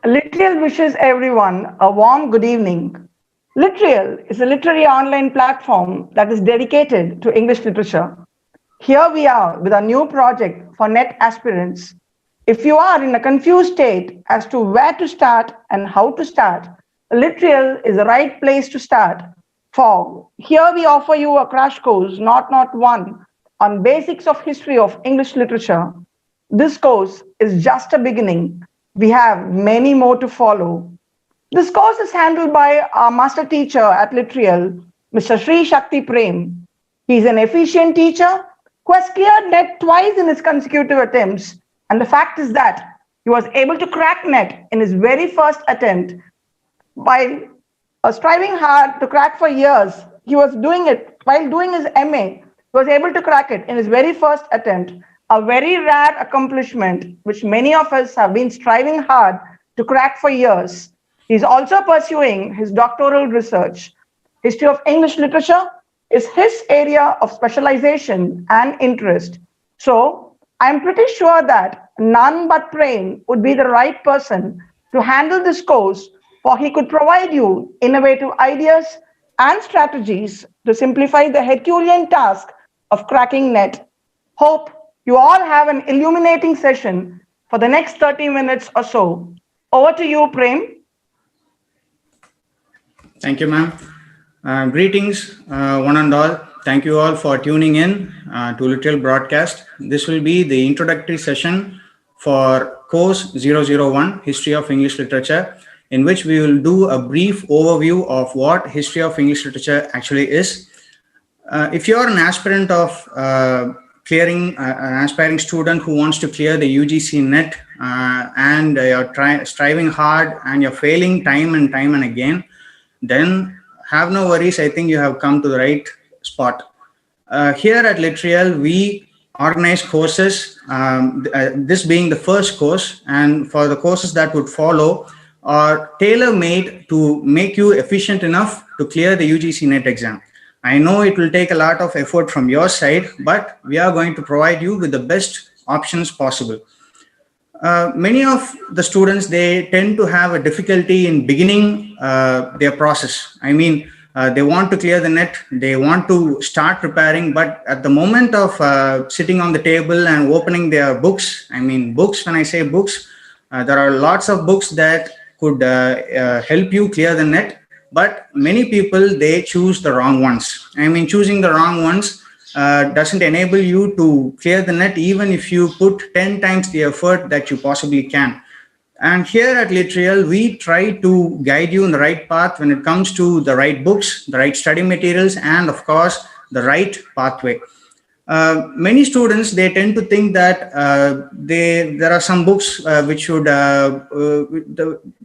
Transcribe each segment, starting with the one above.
Litreal wishes everyone a warm good evening. Litreal is a literary online platform that is dedicated to English literature. Here we are with a new project for NET aspirants. If you are in a confused state as to where to start and how to start, Litreal is the right place to start. For here we offer you a crash course, not one, on basics of history of English literature. This course is just a beginning. We have many more to follow. This course is handled by our master teacher at Litreal, Mr. Sri Shakti Prem. He is an efficient teacher who has cleared NET twice in his consecutive attempts. And the fact is that he was able to crack NET in his very first attempt. While striving hard to crack for years, he was doing it while doing his MA. He was able to crack it in his very first attempt, a very rare accomplishment which many of us have been striving hard to crack for years. He's also pursuing his doctoral research. History of English literature is his area of specialization and interest. So I'm pretty sure that none but Prem would be the right person to handle this course, for he could provide you innovative ideas and strategies to simplify the Herculean task of cracking NET. Hope you all have an illuminating session for the next 30 minutes or so. Over to you, Prem. Thank you, ma'am. Greetings, one and all. Thank you all for tuning in to LITREAL Broadcast. This will be the introductory session for course 001, History of English Literature, in which we will do a brief overview of what history of English literature actually is. If you're an aspirant of an aspiring student who wants to clear the UGC NET and you're striving hard and you're failing time and again, then have no worries. I think you have come to the right spot. Here at Litreal, we organize courses, this being the first course, and for the courses that would follow are tailor-made to make you efficient enough to clear the UGC NET exam. I know it will take a lot of effort from your side, but we are going to provide you with the best options possible. Many of the students, they tend to have a difficulty in beginning their process. I mean, they want to clear the NET, they want to start preparing, but at the moment of sitting on the table and opening their books, I mean books, when I say books, there are lots of books that could help you clear the NET, but many people, they choose the wrong ones. I mean, choosing the wrong ones doesn't enable you to clear the NET even if you put 10 times the effort that you possibly can. And here at Litreal, we try to guide you in the right path when it comes to the right books, the right study materials, and of course, the right pathway. Many students, they tend to think that there are some books which should,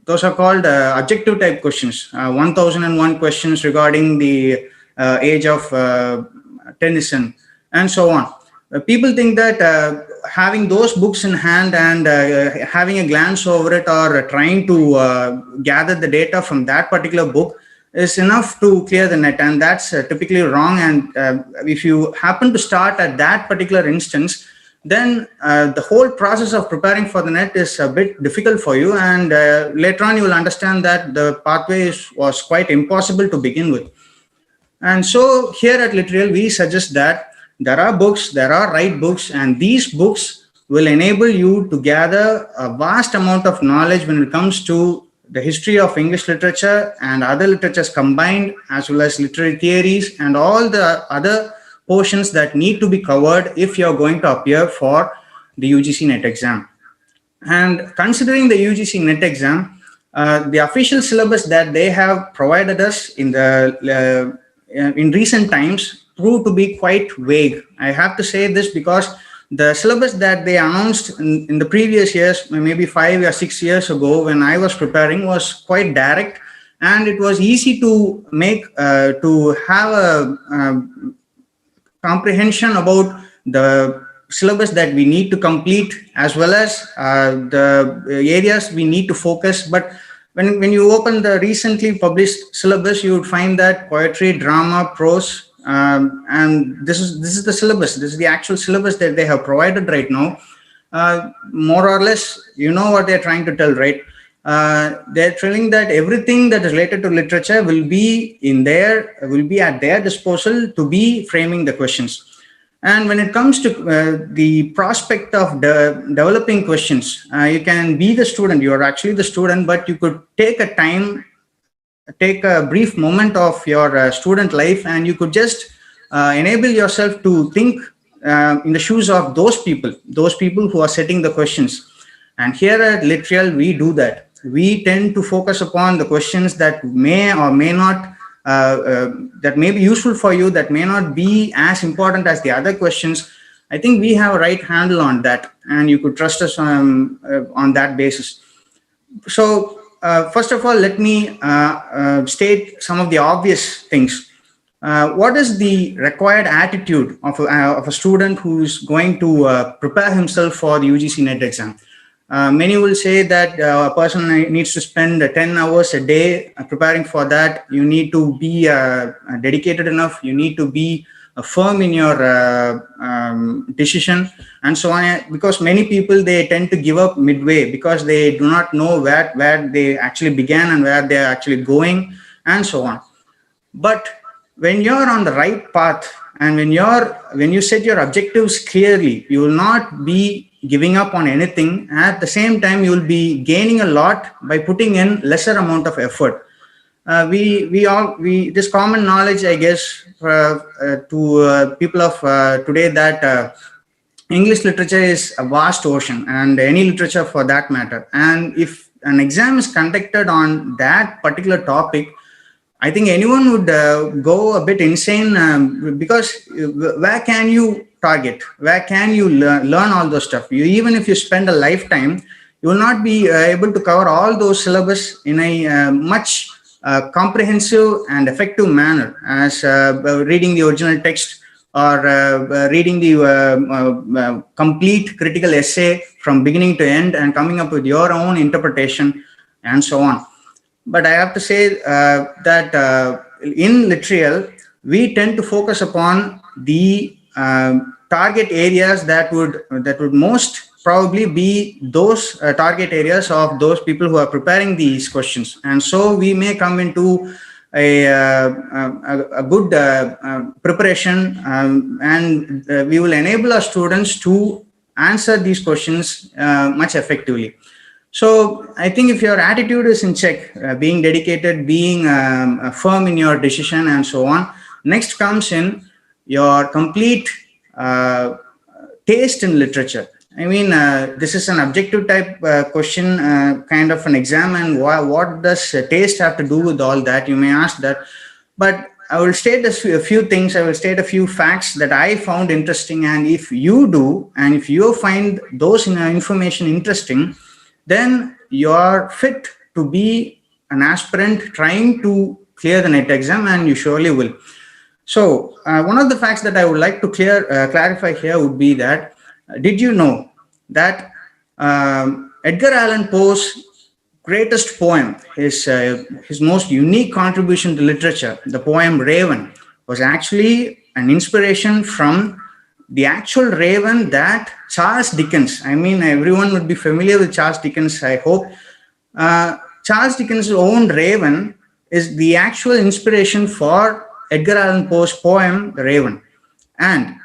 those are called objective type questions, 1001 questions regarding the age of Tennyson, and so on. People think that having those books in hand and having a glance over it or trying to gather the data from that particular book is enough to clear the NET, and that's typically wrong. And if you happen to start at that particular instance, then the whole process of preparing for the NET is a bit difficult for you, and later on you will understand that the pathway was quite impossible to begin with. And so here at Litreal, we suggest that there are books, there are right books, and these books will enable you to gather a vast amount of knowledge when it comes to the history of English literature and other literatures combined, as well as literary theories and all the other portions that need to be covered if you're going to appear for the UGC NET exam. And considering the UGC NET exam, the official syllabus that they have provided us in recent times proved to be quite vague. I have to say this because the syllabus that they announced in the previous years, maybe 5 or 6 years ago when I was preparing, was quite direct, and it was easy to to have a comprehension about the syllabus that we need to complete, as well as the areas we need to focus. But when you open the recently published syllabus, you would find that poetry, drama, prose, and this is the syllabus. This is the actual syllabus that they have provided right now. More or less, you know what they're trying to tell, right? they're telling that everything that is related to literature will be at their disposal to be framing the questions. And when it comes to the prospect of developing questions, you can be the student. You are actually the student, but you could take a brief moment of your student life, and you could just enable yourself to think in the shoes of those people who are setting the questions. And here at Literal, we do that. We tend to focus upon the questions that may or may not, that may be useful for you, that may not be as important as the other questions. I think we have a right handle on that, and you could trust us on that basis. So, first of all, let me state some of the obvious things. What is the required attitude of a student who's going to prepare himself for the UGC NET exam? Many will say that a person needs to spend 10 hours a day preparing for that. You need to be dedicated enough. You need to be firm in your decision and so on. Because many people, they tend to give up midway because they do not know where they actually began and where they're actually going and so on. But when you're on the right path and when you set your objectives clearly, you will not be giving up on anything. At the same time, you will be gaining a lot by putting in lesser amount of effort. This common knowledge, I guess, to people of today, that English literature is a vast ocean, and any literature for that matter. And if an exam is conducted on that particular topic, I think anyone would go a bit insane, because where can you target? Where can you learn all those stuff? Even if you spend a lifetime, you will not be able to cover all those syllabus in a much comprehensive and effective manner as reading the original text or reading the complete critical essay from beginning to end and coming up with your own interpretation and so on. But I have to say that in Literal, we tend to focus upon the target areas that would most probably be those target areas of those people who are preparing these questions. And so we may come into a good preparation, and we will enable our students to answer these questions much effectively. So I think if your attitude is in check, being dedicated, being firm in your decision and so on, next comes in your complete taste in literature. I mean, this is an objective type question, kind of an exam, and what does taste have to do with all that? You may ask that, but I will state a few things. I will state a few facts that I found interesting, and if you do, and if you find those information interesting, then you are fit to be an aspirant trying to clear the NET exam, and you surely will. So one of the facts that I would like to clarify here would be that, did you know that Edgar Allan Poe's greatest poem, his most unique contribution to literature, the poem Raven, was actually an inspiration from the actual Raven that Charles Dickens, I mean, everyone would be familiar with Charles Dickens, I hope. Charles Dickens' own Raven is the actual inspiration for Edgar Allan Poe's poem, The Raven. And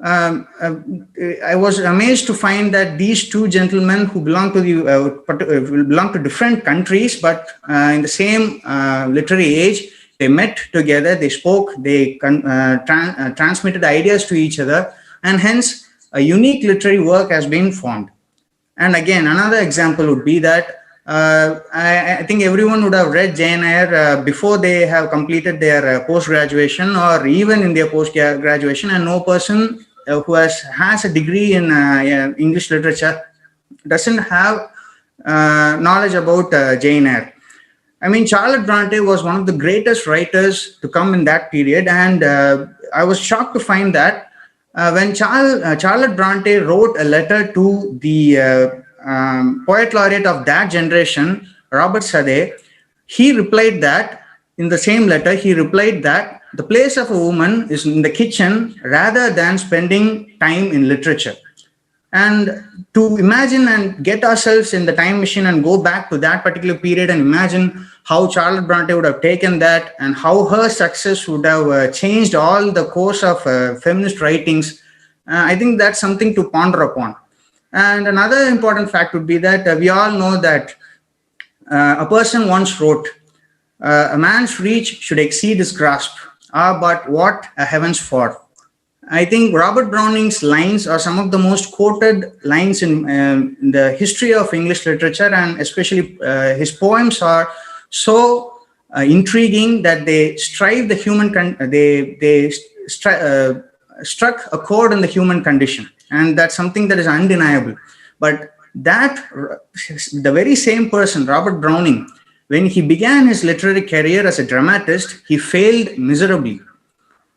I was amazed to find that these two gentlemen who belong to different countries, but in the same literary age, they met together, they spoke, they transmitted ideas to each other, and hence a unique literary work has been formed. And again, another example would be that I think everyone would have read Jane Eyre before they have completed their post-graduation, or even in their post-graduation, and no person who has a degree in English literature doesn't have knowledge about Jane Eyre. I mean, Charlotte Bronte was one of the greatest writers to come in that period, and I was shocked to find that when Charlotte Bronte wrote a letter to the poet laureate of that generation, Robert Southey, he replied that, in the same letter, he replied that the place of a woman is in the kitchen rather than spending time in literature. And to imagine and get ourselves in the time machine and go back to that particular period and imagine how Charlotte Bronte would have taken that and how her success would have changed all the course of feminist writings, I think that's something to ponder upon. And another important fact would be that we all know that a person once wrote, a man's reach should exceed his grasp. Ah, but what a heavens for. I think Robert Browning's lines are some of the most quoted lines in the history of English literature, and especially his poems are so intriguing that they strive the human struck a chord in the human condition, and that's something that is undeniable. But that the very same person, Robert Browning, when he began his literary career as a dramatist, he failed miserably.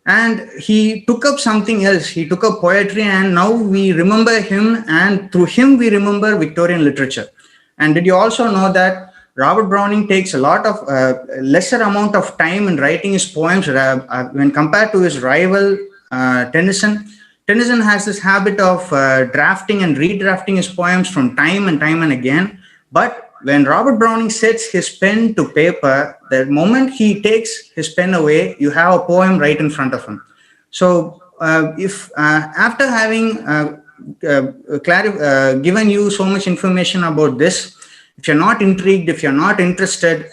And he took up something else. He took up poetry, and now we remember him, and through him we remember Victorian literature. And did you also know that Robert Browning takes a lot of lesser amount of time in writing his poems when compared to his rival Tennyson? Tennyson has this habit of drafting and redrafting his poems from time and again. But when Robert Browning sets his pen to paper, the moment he takes his pen away, you have a poem right in front of him. So if after having given you so much information about this, if you're not intrigued, if you're not interested,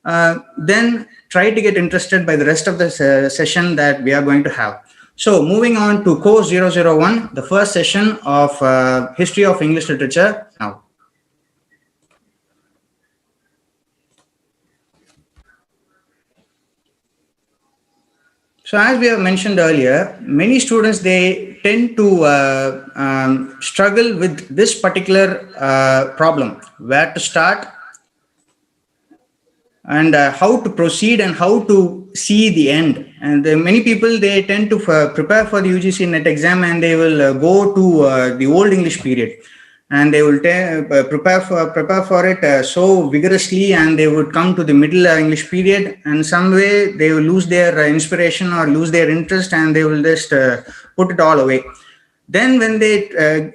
then try to get interested by the rest of the session that we are going to have. So moving on to course 001, the first session of History of English Literature now. So as we have mentioned earlier, many students, they tend to struggle with this particular problem, where to start and how to proceed and how to see the end. And many people, they tend to prepare for the UGC NET exam, and they will go to the Old English period. And they will prepare for it so vigorously, and they would come to the Middle English period, and some way they will lose their inspiration or lose their interest, and they will just put it all away. Then when they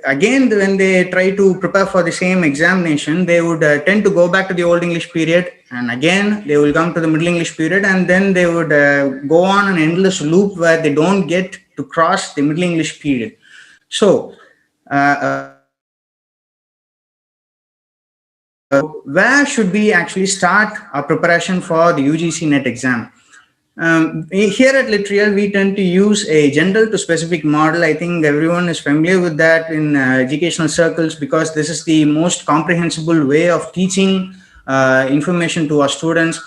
when they try to prepare for the same examination, they would tend to go back to the Old English period, and again they will come to the Middle English period, and then they would go on an endless loop where they don't get to cross the Middle English period. So where should we actually start our preparation for the UGC NET exam? Here at LITREAL, we tend to use a general to specific model. I think everyone is familiar with that in educational circles, because this is the most comprehensible way of teaching information to our students.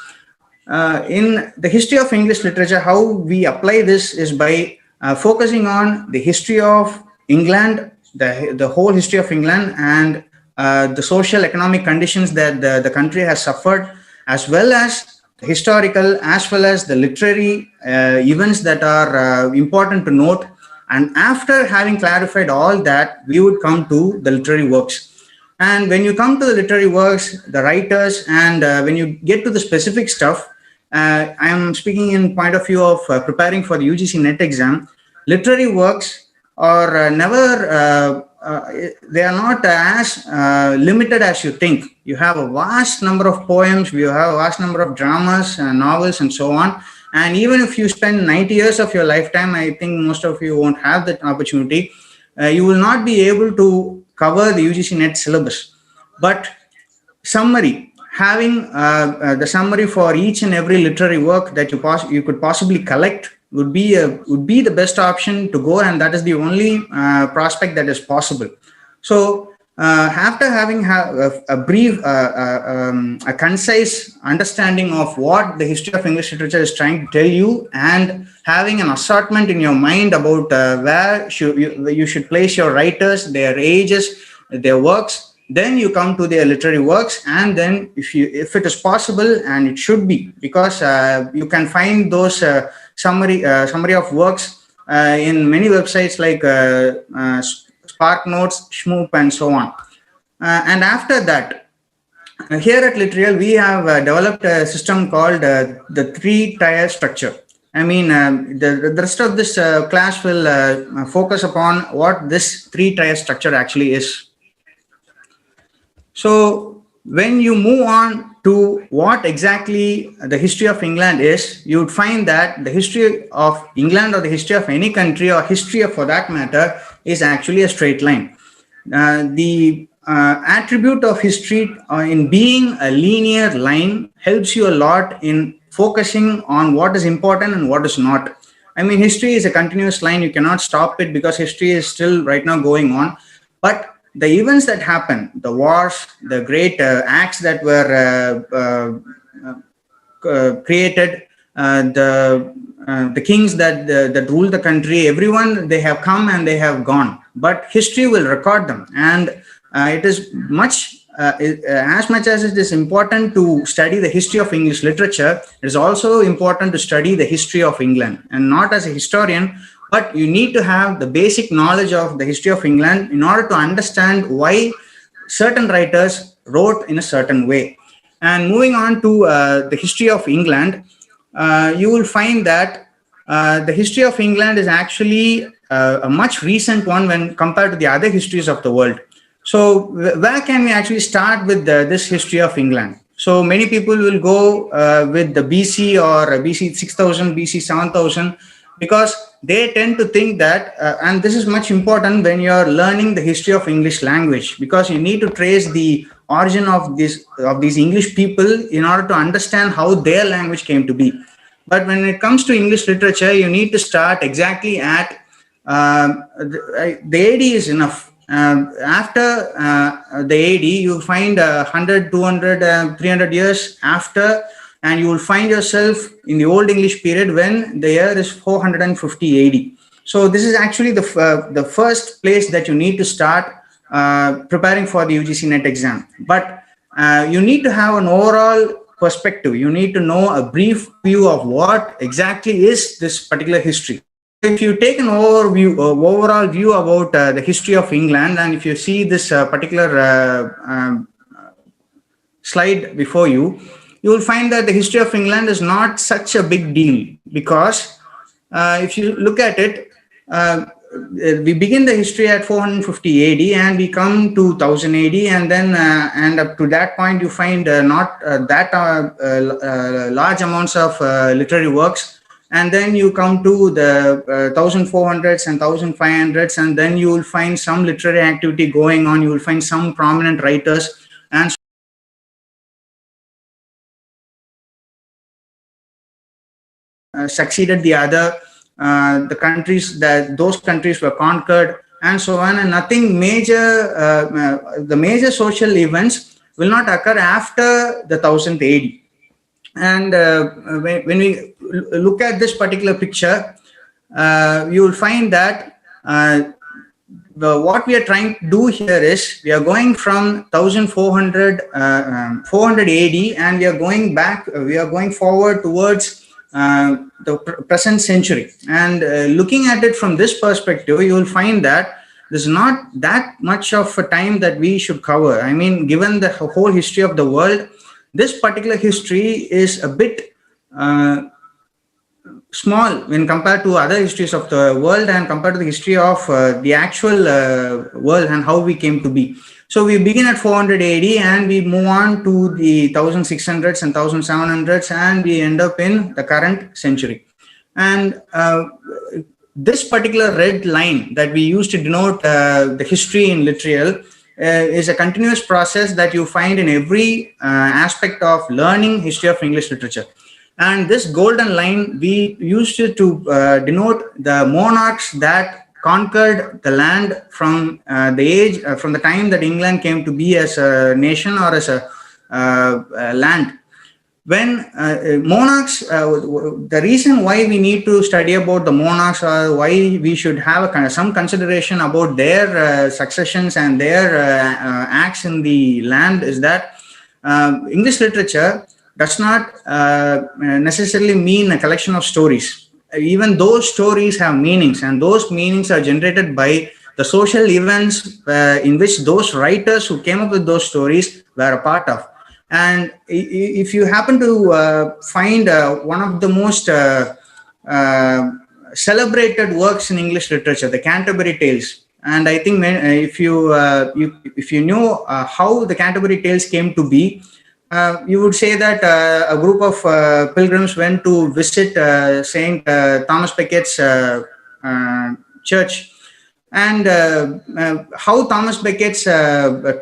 In the history of English literature, how we apply this is by focusing on the history of England, the whole history of England, and the social economic conditions that the country has suffered, as well as the historical, as well as the literary events that are important to note. And after having clarified all that, we would come to the literary works. And when you come to the literary works, the writers, and when you get to the specific stuff, I am speaking in point of view of preparing for the UGC NET exam. Literary works are never they are not as limited as you think. You have a vast number of poems, you have a vast number of dramas, novels, and so on. And even if you spend 90 years of your lifetime, I think most of you won't have that opportunity. You will not be able to cover the UGC NET syllabus. But summary, having the summary for each and every literary work that you could possibly collect would be the best option to go, and that is the only prospect that is possible. So after having a brief, a concise understanding of what the history of English literature is trying to tell you, and having an assortment in your mind about where you should place your writers, their ages, their works, then you come to their literary works. And then if it is possible, and it should be, because you can find those summary of works in many websites like Spark Notes, Shmoop, and so on. And after that, here at LITREAL, we have developed a system called the 3-tier structure. I mean, the rest of this class will focus upon what this three-tier structure actually is. So when you move on to what exactly the history of England is, you would find that the history of England or the history of any country or history for that matter is actually a straight line. The attribute of history in being a linear line helps you a lot in focusing on what is important and what is not. I mean, history is a continuous line. You cannot stop it because history is still right now going on. But the events that happen, the wars, the great acts that were created, the kings that rule the country, everyone, they have come and they have gone. But history will record them, and it is as much as it is important to study the history of English literature, it is also important to study the history of England, and not as a historian, but you need to have the basic knowledge of the history of England in order to understand why certain writers wrote in a certain way. And moving on to the history of England, you will find that the history of England is actually a much recent one when compared to the other histories of the world. So where can we actually start with this history of England? So many people will go with the BC or BC 6000, BC 7000, because they tend to think that, and this is much important when you're learning the history of English language, because you need to trace the origin of these English people in order to understand how their language came to be. But when it comes to English literature, you need to start exactly at the AD is enough. After the AD, you find 100, 200, 300 years after, and you will find yourself in the Old English period when the year is 450 AD. So this is actually the first place that you need to start preparing for the UGC NET exam. But you need to have an overall perspective. You need to know a brief view of what exactly is this particular history. If you take an overall view about the history of England, and if you see this particular slide before you, you will find that the history of England is not such a big deal, because if you look at it, we begin the history at 450 AD and we come to 1000 AD, and then and up to that point you find not that large amounts of literary works. And then you come to the 1400s and 1500s, and then you will find some literary activity going on. You will find some prominent writers, and succeeded the other. The countries those countries were conquered, and so on. And nothing major, the major social events will not occur after the 1000 AD. And when we look at this particular picture, you will find that what we are trying to do here is we are going from 1400 400 AD, and we are going back. We are going forward towards the present century. And looking at it from this perspective, you will find that there's not that much of a time that we should cover. I mean, given the whole history of the world, this particular history is a bit small when compared to other histories of the world and compared to the history of the actual world and how we came to be. So we begin at 400 AD and we move on to the 1600s and 1700s, and we end up in the current century. And this particular red line that we use to denote the history in LITREAL is a continuous process that you find in every aspect of learning history of English literature. And this golden line, we used it to denote the monarchs that conquered the land from from the time that England came to be as a nation or as a land. When monarchs, the reason why we need to study about the monarchs, or why we should have some consideration about their successions and their acts in the land, is that English literature does not necessarily mean a collection of stories. Even those stories have meanings, and those meanings are generated by the social events in which those writers who came up with those stories were a part of. And if you happen to find one of the most celebrated works in English literature, the Canterbury Tales. And I think if you know how the Canterbury Tales came to be, you would say that a group of pilgrims went to visit Saint Thomas Becket's church, and how Thomas Becket's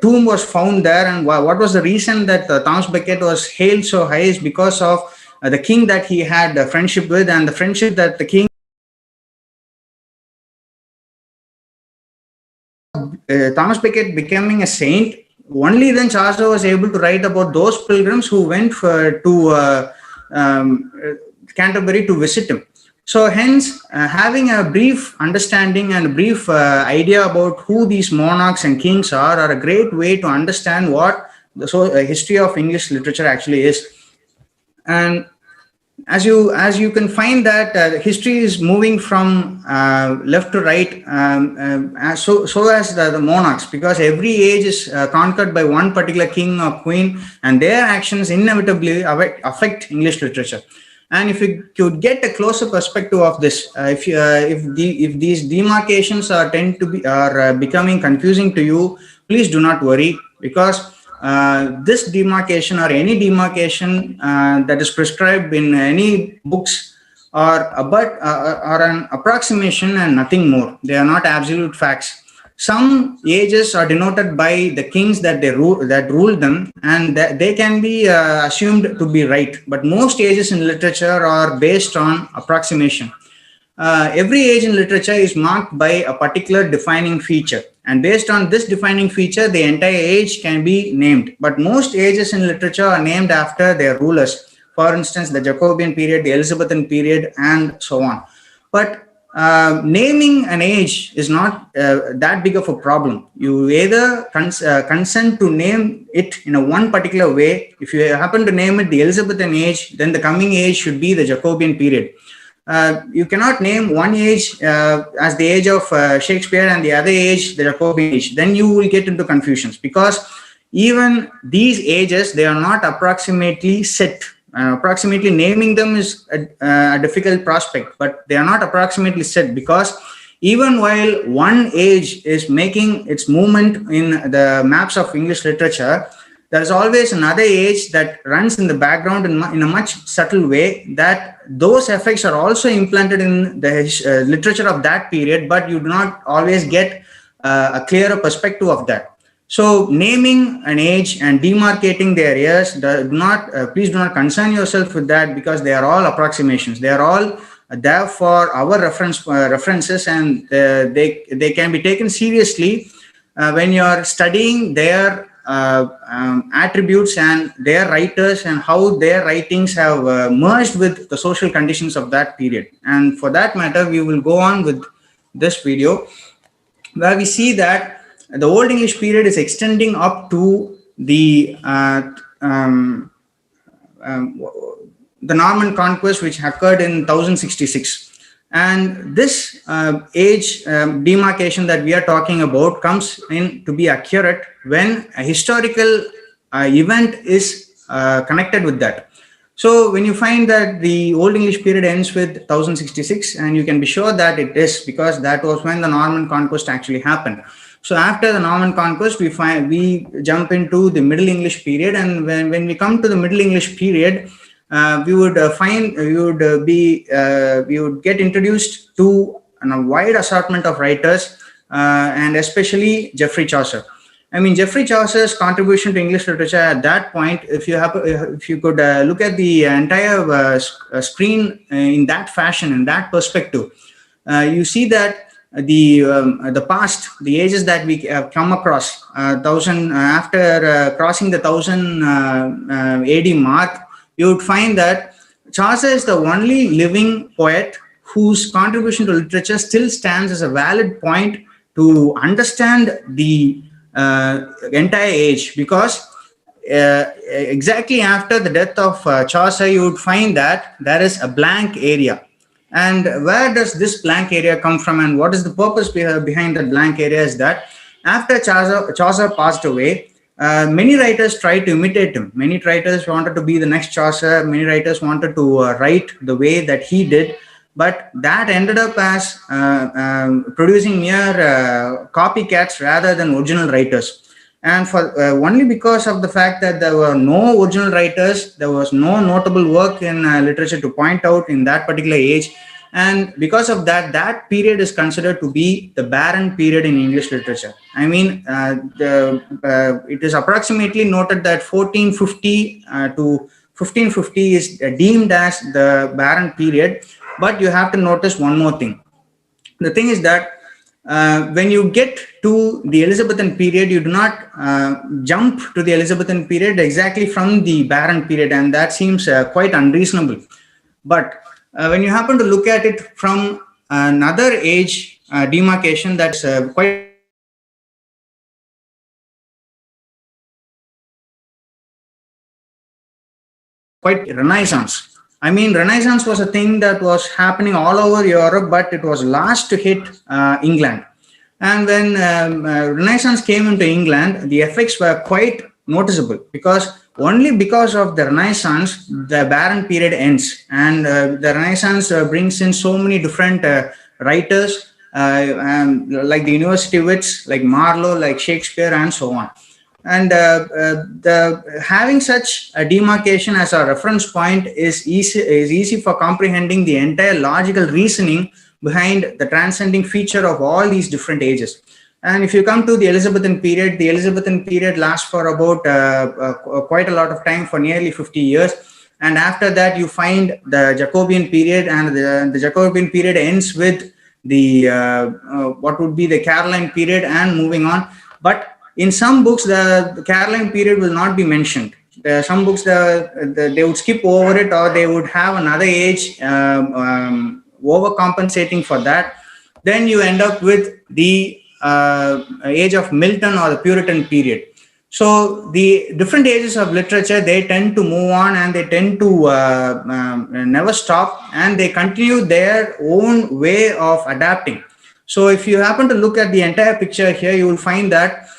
tomb was found there, and what was the reason that Thomas Becket was hailed so high is because of the king that he had a friendship with, and the friendship that the king Thomas Becket becoming a saint. Only then Chaucer was able to write about those pilgrims who went to Canterbury to visit him. So hence, having a brief understanding and a brief idea about who these monarchs and kings are a great way to understand what the history of English literature actually is. And as you can find that history is moving from left to right, so as the monarchs, because every age is conquered by one particular king or queen, and their actions inevitably affect English literature. And if you could get a closer perspective of this, if these demarcations are becoming confusing to you, please do not worry, because this demarcation or any demarcation that is prescribed in any books are an approximation and nothing more. They are not absolute facts. Some ages are denoted by the kings that ruled them, and they can be assumed to be right. But most ages in literature are based on approximation. Every age in literature is marked by a particular defining feature, and based on this defining feature, the entire age can be named. But most ages in literature are named after their rulers. For instance, the Jacobean period, the Elizabethan period, and so on. But naming an age is not that big of a problem. You either consent to name it in a one particular way. If you happen to name it the Elizabethan age, then the coming age should be the Jacobean period. You cannot name one age as the age of Shakespeare and the other age the Jacobean age. Then you will get into confusions, because even these ages, they are not approximately set. Approximately naming them is a difficult prospect, but they are not approximately set, because even while one age is making its movement in the maps of English literature, there is always another age that runs in the background in a much subtle way, that those effects are also implanted in the literature of that period, but you do not always get a clearer perspective of that. So naming an age and demarcating their years, please do not concern yourself with that, because they are all approximations. They are all there for our references, and they can be taken seriously when you are studying their attributes and their writers and how their writings have merged with the social conditions of that period. And for that matter, we will go on with this video, where we see that the Old English period is extending up to the Norman conquest, which occurred in 1066. And this age demarcation that we are talking about comes in to be accurate when a historical event is connected with that. So when you find that the Old English period ends with 1066, and you can be sure that it is, because that was when the Norman conquest actually happened. So after the Norman conquest, we jump into the Middle English period, and when we come to the Middle English period, we would get introduced to a wide assortment of writers, and especially Geoffrey Chaucer. I mean, Geoffrey Chaucer's contribution to English literature at that point, if you could look at the entire screen in that fashion, in that perspective, you see that the past, the ages that we have come across, after crossing the 1000 AD mark, you would find that Chaucer is the only living poet whose contribution to literature still stands as a valid point to understand the entire age, because exactly after the death of Chaucer, you would find that there is a blank area. And where does this blank area come from, and what is the purpose behind that blank area? Is that after Chaucer passed away, many writers tried to imitate him. Many writers wanted to be the next Chaucer. Many writers wanted to write the way that he did. but that ended up as producing mere copycats rather than original writers. And for only because of the fact that there were no original writers, there was no notable work in literature to point out in that particular age. And because of that, that period is considered to be the barren period in English literature. I mean, it is approximately noted that 1450 to 1550 is deemed as the barren period. But you have to notice one more thing. The thing is that when you get to the Elizabethan period, you do not jump to the Elizabethan period exactly from the barren period, and that seems quite unreasonable. But when you happen to look at it from another age demarcation, that's quite Renaissance. I mean, Renaissance was a thing that was happening all over Europe, but it was last to hit England. And when Renaissance came into England, the effects were quite noticeable, because only because of the Renaissance, the barren period ends. And the Renaissance brings in so many different writers, like the university wits, like Marlowe, like Shakespeare, and so on. And having such a demarcation as a reference point is easy for comprehending the entire logical reasoning behind the transcending feature of all these different ages. And if you come to the Elizabethan period lasts for about quite a lot of time, for nearly 50 years. And after that, you find the Jacobean period, and the Jacobean period ends with the what would be the Caroline period and moving on. But in some books, the Caroline period will not be mentioned. Some books, they would skip over it, or they would have another age overcompensating for that. Then you end up with the age of Milton or the Puritan period. So the different ages of literature, they tend to move on, and they tend to never stop, and they continue their own way of adapting. So if you happen to look at the entire picture here, you will find that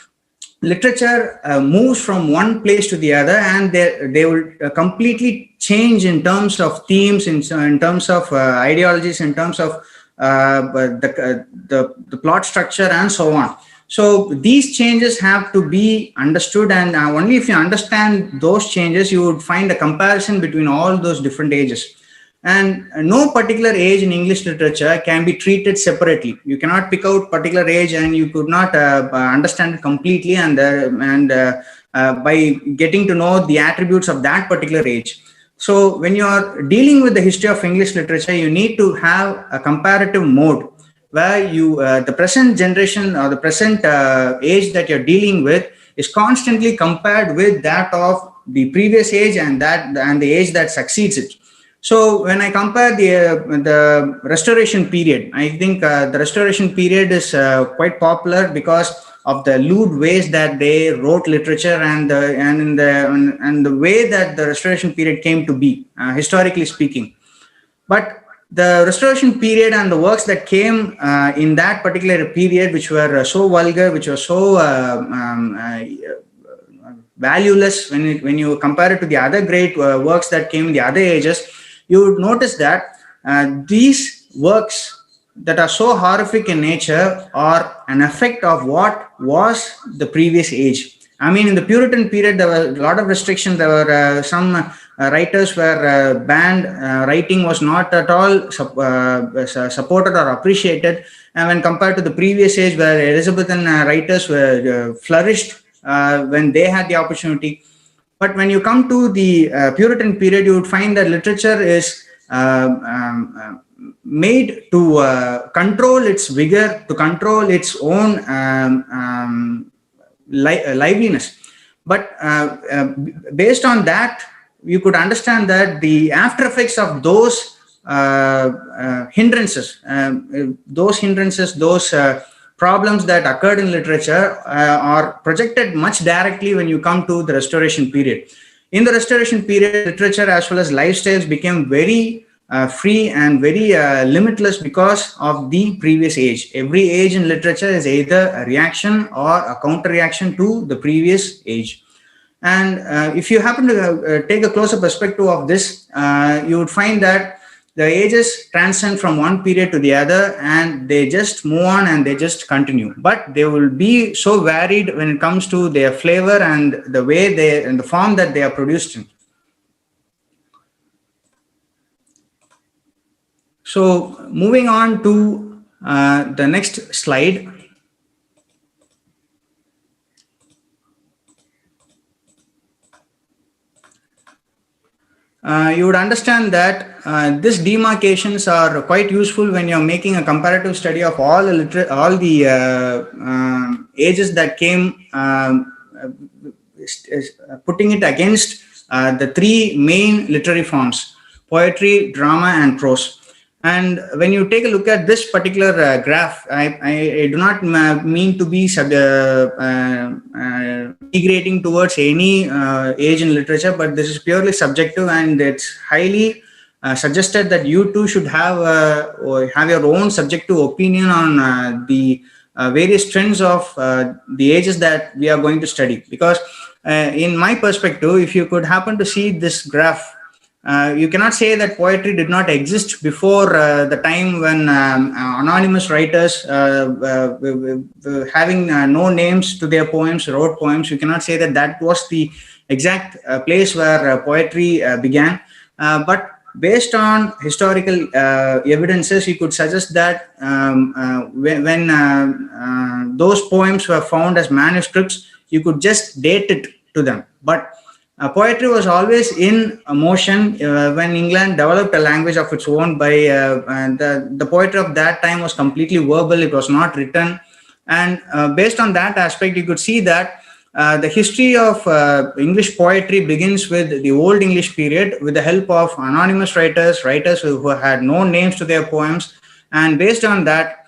literature moves from one place to the other, and they will completely change in terms of themes, in terms of ideologies, in terms of the plot structure, and so on. So these changes have to be understood, and only if you understand those changes, you would find a comparison between all those different ages. And no particular age in English literature can be treated separately. You cannot pick out particular age, and you could not understand it completely, and by getting to know the attributes of that particular age. So when you are dealing with the history of English literature, you need to have a comparative mode, where you the present generation or the present age that you're dealing with is constantly compared with that of the previous age and the age that succeeds it. So when I compare the Restoration period, I think the Restoration period is quite popular because of the lewd ways that they wrote literature, and the way that the Restoration period came to be, historically speaking. But the Restoration period and the works that came in that particular period, which were so vulgar, which were so valueless when you compare it to the other great works that came in the other ages, you would notice that these works that are so horrific in nature are an effect of what was the previous age. I mean, in the Puritan period, there were a lot of restrictions. There were some writers were banned. Writing was not at all supported or appreciated. And when compared to the previous age, where Elizabethan writers were flourished when they had the opportunity. But when you come to the Puritan period, you would find that literature is made to control its vigor, to control its own liveliness. But based on that, you could understand that the after effects of those hindrances, those problems that occurred in literature are projected much directly when you come to the Restoration period. In the Restoration period, literature as well as lifestyles became very free and very limitless because of the previous age. Every age in literature is either a reaction or a counter-reaction to the previous age. And if you happen to take a closer perspective of this, you would find that the ages transcend from one period to the other, and they just move on and they just continue. But they will be so varied when it comes to their flavor and the way they and the form that they are produced in. So moving on to the next slide. You would understand that these demarcations are quite useful when you're making a comparative study of all the ages that came, putting it against the three main literary forms: poetry, drama, and prose. And when you take a look at this particular graph, I do not mean to be degrading towards any age in literature, but this is purely subjective, and it's highly suggested that you too should have your own subjective opinion on the various trends of the ages that we are going to study. Because in my perspective, if you could happen to see this graph, you cannot say that poetry did not exist before the time when anonymous writers having no names to their poems wrote poems. You cannot say that that was the exact place where poetry began. But based on historical evidences, you could suggest that when those poems were found as manuscripts, you could just date it to them. But poetry was always in motion when England developed a language of its own. By the poetry of that time was completely verbal; it was not written. And based on that aspect, you could see that the history of English poetry begins with the Old English period, with the help of anonymous writers who had no names to their poems. And based on that,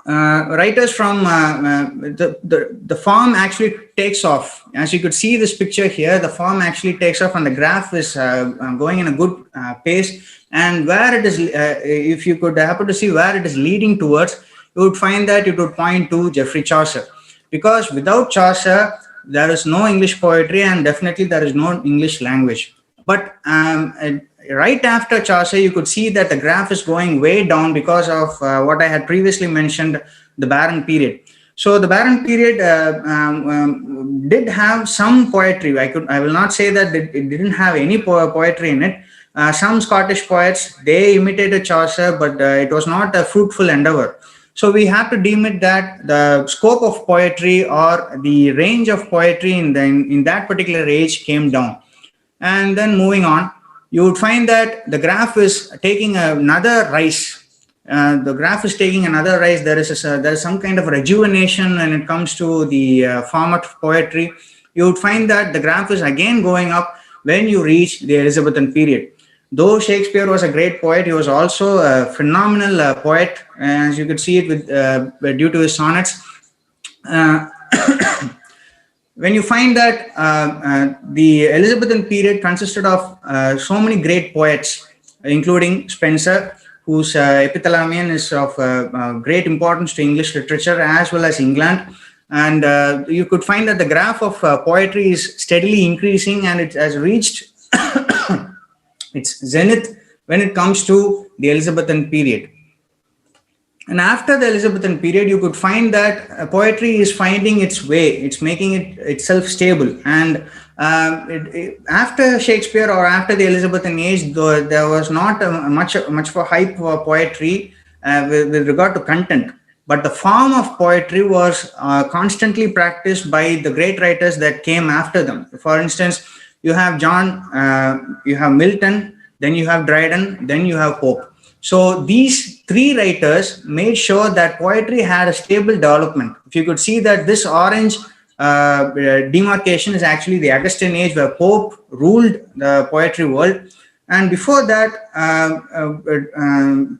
writers from the form actually takes off. As you could see this picture here, the form actually takes off, and the graph is going in a good pace. And where it is, if you could happen to see where it is leading towards, you would find that it would point to Geoffrey Chaucer. Because without Chaucer, there is no English poetry, and definitely there is no English language. But right after Chaucer, you could see that the graph is going way down because of what I had previously mentioned, the Barren period. So the Barren period did have some poetry. I will not say that it didn't have any poetry in it. Some Scottish poets, they imitated Chaucer, but it was not a fruitful endeavor. So we have to deem it that the scope of poetry or the range of poetry in that particular age came down. And then moving on, you would find that the graph is taking another rise. There is some kind of rejuvenation when it comes to the format of poetry. You would find that the graph is again going up when you reach the Elizabethan period. Though Shakespeare was a great poet, he was also a phenomenal poet, as you could see it due to his sonnets. When you find that the Elizabethan period consisted of so many great poets, including Spenser, whose epithalamion is of great importance to English literature as well as England. And you could find that the graph of poetry is steadily increasing, and it has reached its zenith when it comes to the Elizabethan period. And after the Elizabethan period, you could find that poetry is finding its way. It's making itself stable. And after Shakespeare or after the Elizabethan age, there was not much of a hype for poetry with regard to content. But the form of poetry was constantly practiced by the great writers that came after them. For instance, you have you have Milton, then you have Dryden, then you have Pope. So these three writers made sure that poetry had a stable development. If you could see that this orange demarcation is actually the Augustan age, where Pope ruled the poetry world. And before that,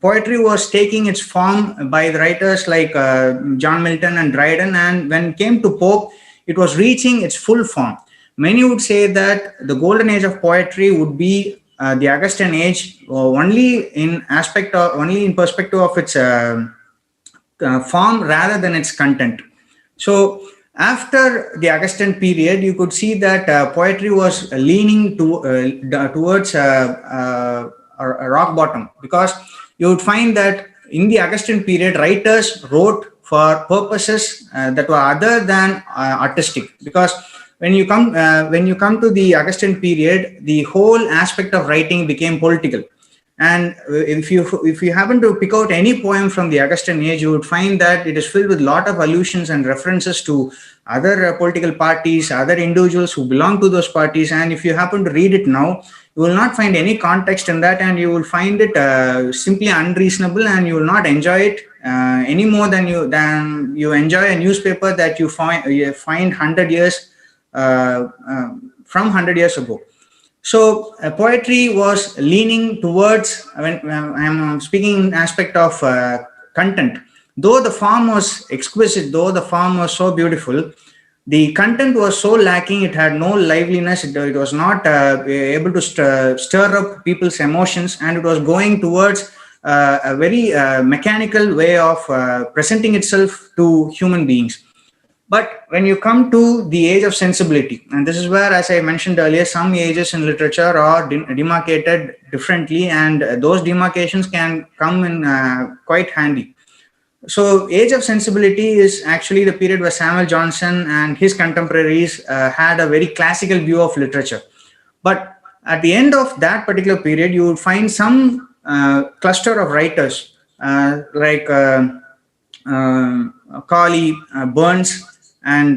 poetry was taking its form by the writers like John Milton and Dryden. And when it came to Pope, it was reaching its full form. Many would say that the golden age of poetry would be the Augustan age, only in perspective of its form rather than its content. So after the Augustan period, you could see that poetry was leaning towards a rock bottom, because you would find that in the Augustan period, writers wrote for purposes that were other than artistic. Because when you come to the Augustan period, the whole aspect of writing became political. And if you happen to pick out any poem from the Augustan age, you would find that it is filled with a lot of allusions and references to other political parties, other individuals who belong to those parties. And if you happen to read it now, you will not find any context in that, and you will find it simply unreasonable, and you will not enjoy it any more than you enjoy a newspaper that you find 100 years from 100 years ago. So poetry was leaning towards, when I'm speaking in aspect of content, though the form was exquisite, though the form was so beautiful, the content was so lacking. It had no liveliness. It was not able to stir up people's emotions, and it was going towards a very mechanical way of presenting itself to human beings. But when you come to the age of sensibility, and this is where, as I mentioned earlier, some ages in literature are demarcated differently, and those demarcations can come in quite handy. So age of sensibility is actually the period where Samuel Johnson and his contemporaries had a very classical view of literature. But at the end of that particular period, you would find some cluster of writers like Corley, Burns, and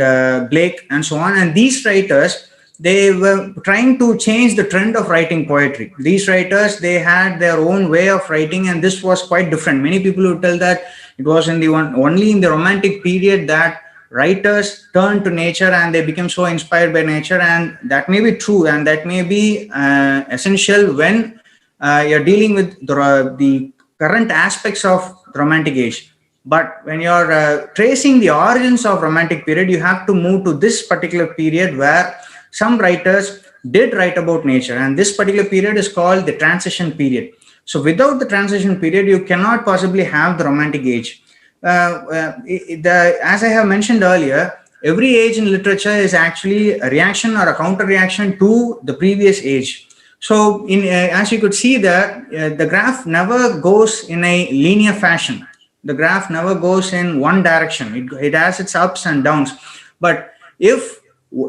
Blake, and so on. And these writers, they were trying to change the trend of writing poetry. These writers, they had their own way of writing, and this was quite different. Many people would tell that it was only in the Romantic period that writers turned to nature and they became so inspired by nature. And that may be true, and that may be essential when you're dealing with the current aspects of the Romantic age. But when you're tracing the origins of Romantic period, you have to move to this particular period where some writers did write about nature, and this particular period is called the transition period. So without the transition period, you cannot possibly have the Romantic age. As I have mentioned earlier, every age in literature is actually a reaction or a counter reaction to the previous age. So as you could see there, the graph never goes in a linear fashion. The graph never goes in one direction. It has its ups and downs. But if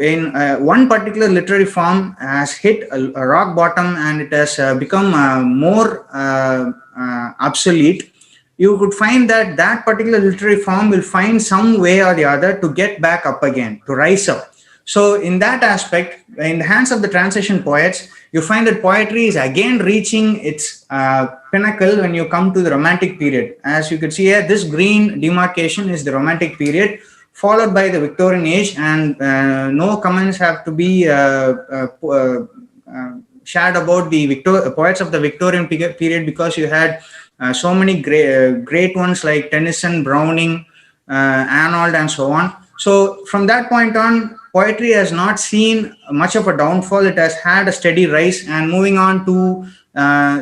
in one particular literary form has hit a rock bottom and it has become more obsolete, you could find that that particular literary form will find some way or the other to get back up again, to rise up. So in that aspect, in the hands of the transition poets, you find that poetry is again reaching its pinnacle when you come to the Romantic period. As you could see here, this green demarcation is the Romantic period, followed by the Victorian age, and no comments have to be shared about the poets of the Victorian period, because you had so many great ones like Tennyson, Browning, Arnold, and so on. So from that point on, poetry has not seen much of a downfall. It has had a steady rise. And moving on to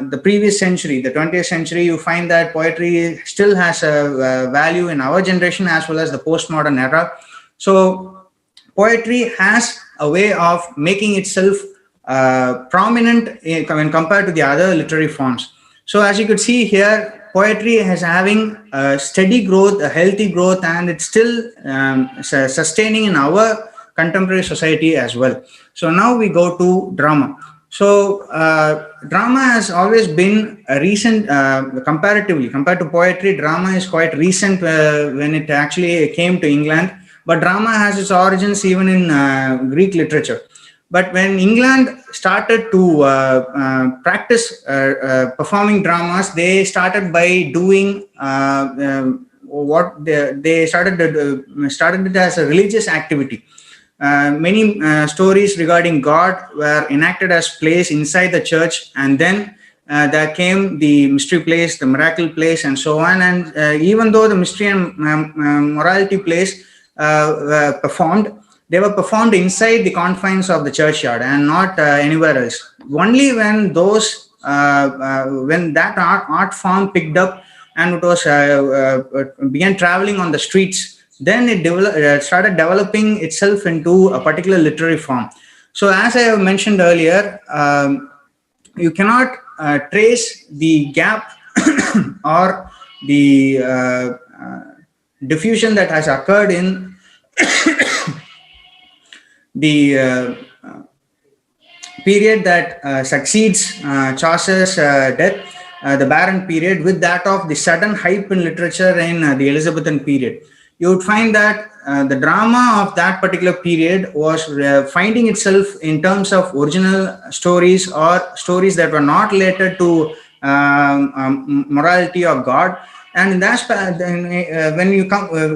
the previous century, the 20th century, you find that poetry still has a value in our generation as well as the postmodern era. So poetry has a way of making itself prominent when compared to the other literary forms. So as you could see here, poetry is having a steady growth, a healthy growth, and it's still sustaining in our contemporary society as well. So now we go to drama. So drama has always been a recent, comparatively, compared to poetry, drama is quite recent when it actually came to England. But drama has its origins even in Greek literature. But when England started to practice performing dramas, they started by doing what they started it as a religious activity. Many stories regarding God were enacted as plays inside the church, and then there came the mystery plays, the miracle plays, and so on. And even though the mystery and morality plays were performed, they were performed inside the confines of the churchyard and not anywhere else. Only when when that art form picked up and it was began traveling on the streets, then it started developing itself into a particular literary form. So as I have mentioned earlier, you cannot trace the gap or the diffusion that has occurred in the period that succeeds Chaucer's death, the Barren period, with that of the sudden hype in literature in the Elizabethan period. You would find that the drama of that particular period was finding itself in terms of original stories or stories that were not related to morality or God. And in that, when you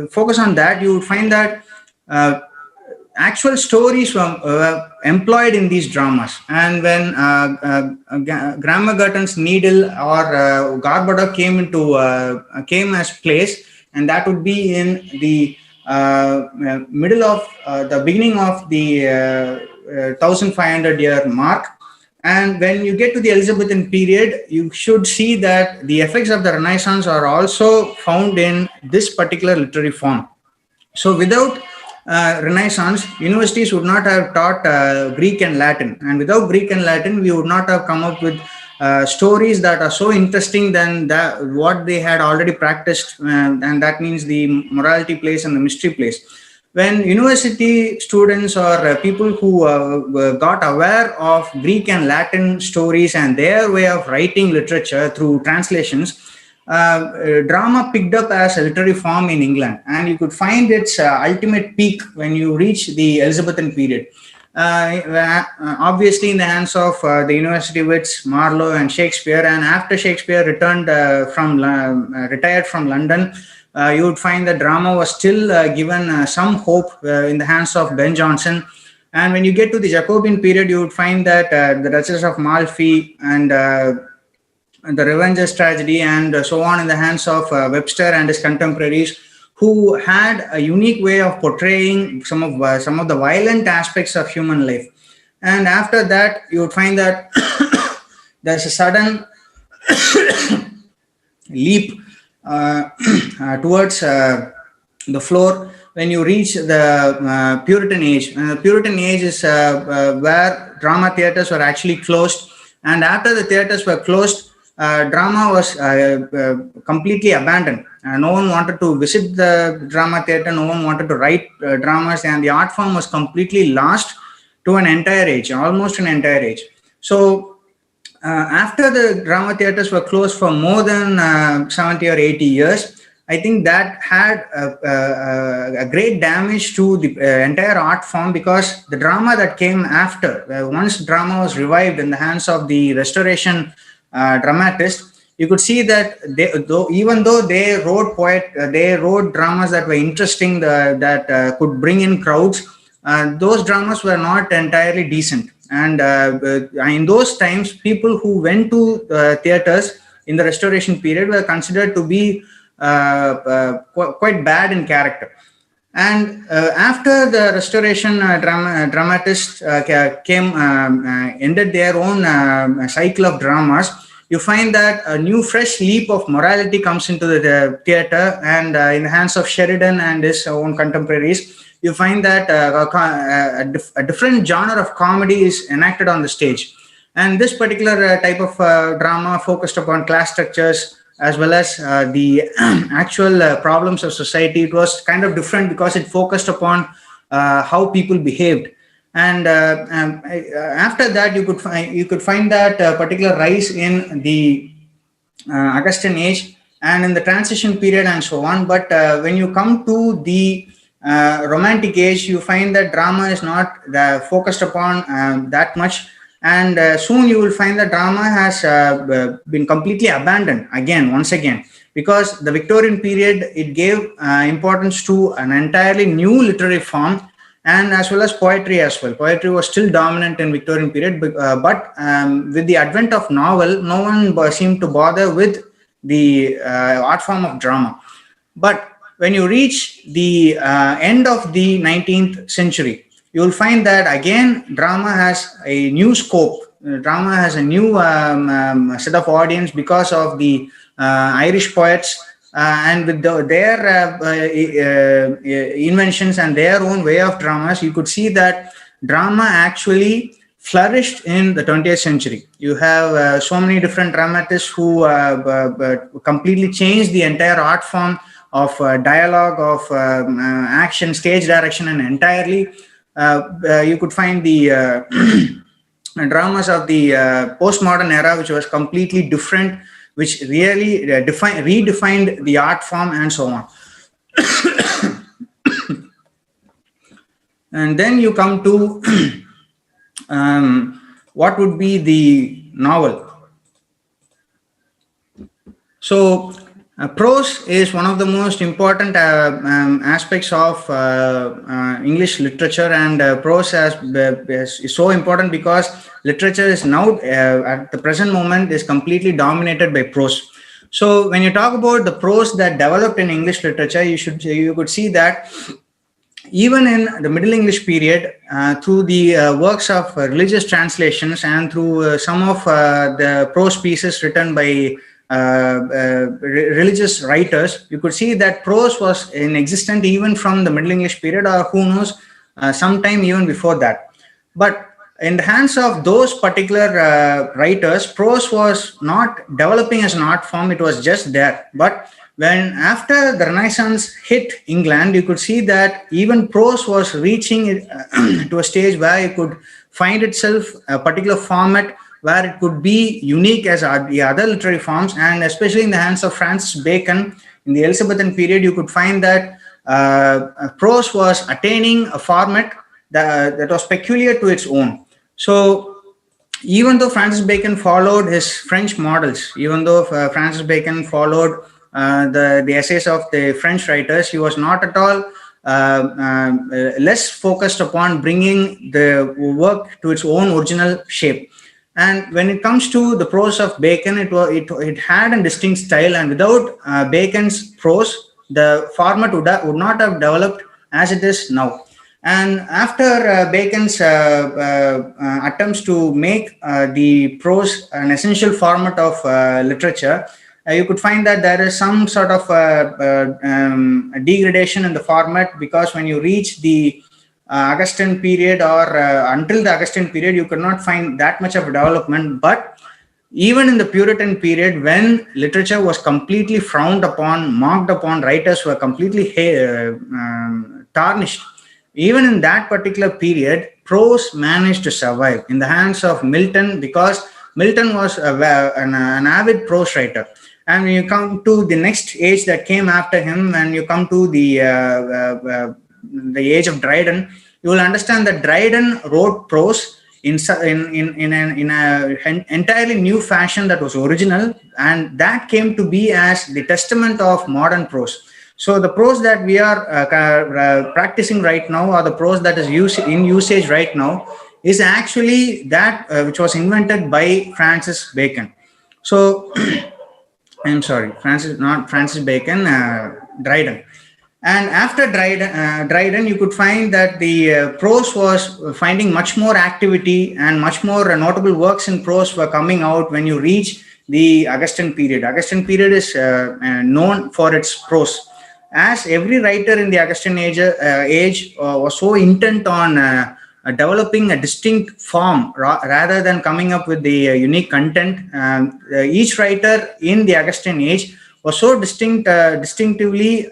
focus on that, you would find that actual stories were employed in these dramas. And when Grandma Gurton's needle or Garbada came as place, and that would be in the middle of the beginning of the 1500 year mark. And when you get to the Elizabethan period, you should see that the effects of the Renaissance are also found in this particular literary form. So without Renaissance, universities would not have taught Greek and Latin, and without Greek and Latin, we would not have come up with stories that are so interesting than what they had already practiced, and that means the morality plays and the mystery plays. When university students or people who got aware of Greek and Latin stories and their way of writing literature through translations, drama picked up as a literary form in England, and you could find its ultimate peak when you reach the Elizabethan period. Obviously in the hands of the university wits Marlowe and Shakespeare, and after Shakespeare retired from London, you would find that drama was still given some hope in the hands of Ben Jonson. And when you get to the Jacobean period, you would find that the Duchess of Malfi and the Revenger's Tragedy and so on in the hands of Webster and his contemporaries, who had a unique way of portraying some of the violent aspects of human life. And after that, you would find that there's a sudden leap towards the floor when you reach the Puritan age. And the Puritan age is where drama theatres were actually closed. And after the theatres were closed, drama was completely abandoned. No one wanted to visit the drama theatre, no one wanted to write dramas, and the art form was completely lost to an entire age, almost an entire age. So after the drama theatres were closed for more than 70 or 80 years, I think that had a great damage to the entire art form, because the drama that came after, once drama was revived in the hands of the Restoration dramatists, you could see that even though they wrote dramas that were interesting, that could bring in crowds, those dramas were not entirely decent. And in those times, people who went to theaters in the Restoration period were considered to be quite bad in character. And after the Restoration dramatists ended their own cycle of dramas, you find that a new fresh leap of morality comes into the theater, and in the hands of Sheridan and his own contemporaries, you find that a different genre of comedy is enacted on the stage. And this particular type of drama focused upon class structures as well as the actual problems of society. It was kind of different because it focused upon how people behaved. And after that, you could find that particular rise in the Augustan age and in the transition period and so on. But when you come to the Romantic age, you find that drama is not focused upon that much. And soon you will find that drama has been completely abandoned once again, because the Victorian period, it gave importance to an entirely new literary form, and as well as poetry as well. Poetry was still dominant in Victorian period, but with the advent of novel, no one seemed to bother with the art form of drama. But when you reach the end of the 19th century, you will find that again, drama has a new scope. Drama has a new set of audience because of the Irish poets, and with their inventions and their own way of dramas, you could see that drama actually flourished in the 20th century. You have so many different dramatists who completely changed the entire art form of dialogue, of action, stage direction, and entirely you could find the dramas of the postmodern era, which was completely different, which really redefined the art form and so on. And then you come to what would be the novel. So prose is one of the most important aspects of English literature, and prose is so important because literature is now at the present moment is completely dominated by prose. So when you talk about the prose that developed in English literature, you could see that even in the Middle English period, through the works of religious translations and through some of the prose pieces written by religious writers, you could see that prose was in existence even from the Middle English period, or who knows, sometime even before that. But in the hands of those particular writers, prose was not developing as an art form, it was just there. But when after the Renaissance hit England, you could see that even prose was reaching to a stage where it could find itself a particular format where it could be unique as the other literary forms. And especially in the hands of Francis Bacon in the Elizabethan period, you could find that prose was attaining a format that was peculiar to its own. So even though Francis Bacon followed his French models, even though Francis Bacon followed the essays of the French writers, he was not at all less focused upon bringing the work to its own original shape. And when it comes to the prose of Bacon, it had a distinct style, and without Bacon's prose, the format would not have developed as it is now. And after Bacon's attempts to make the prose an essential format of literature, you could find that there is some sort of degradation in the format, because when you reach the Augustan period, or until the Augustan period, you could not find that much of a development. But even in the Puritan period, when literature was completely frowned upon, mocked upon, writers were completely tarnished, even in that particular period, prose managed to survive in the hands of Milton, because Milton was an avid prose writer. And when you come to the next age that came after him, when you come to the age of Dryden, you will understand that Dryden wrote prose in an entirely new fashion that was original, and that came to be as the testament of modern prose. So the prose that we are practicing right now, or the prose that is in usage right now, is actually that which was invented by Francis Bacon. So I'm sorry, not Francis Bacon, Dryden. And after Dryden, you could find that the prose was finding much more activity, and much more notable works in prose were coming out when you reach the Augustan period. Augustan period is known for its prose, as every writer in the Augustan age was so intent on developing a distinct form rather than coming up with the unique content. Each writer in the Augustan age was so distinctively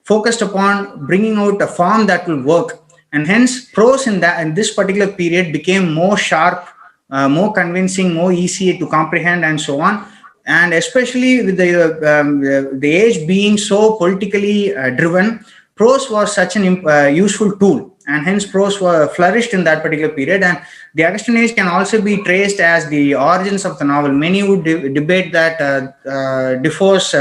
focused upon bringing out a form that will work, and hence prose in this particular period became more sharp, more convincing, more easy to comprehend, and so on. And especially with the age being so politically driven, prose was such an useful tool, and hence prose flourished in that particular period. And the Augustan age can also be traced as the origins of the novel. Many would debate that Defoe's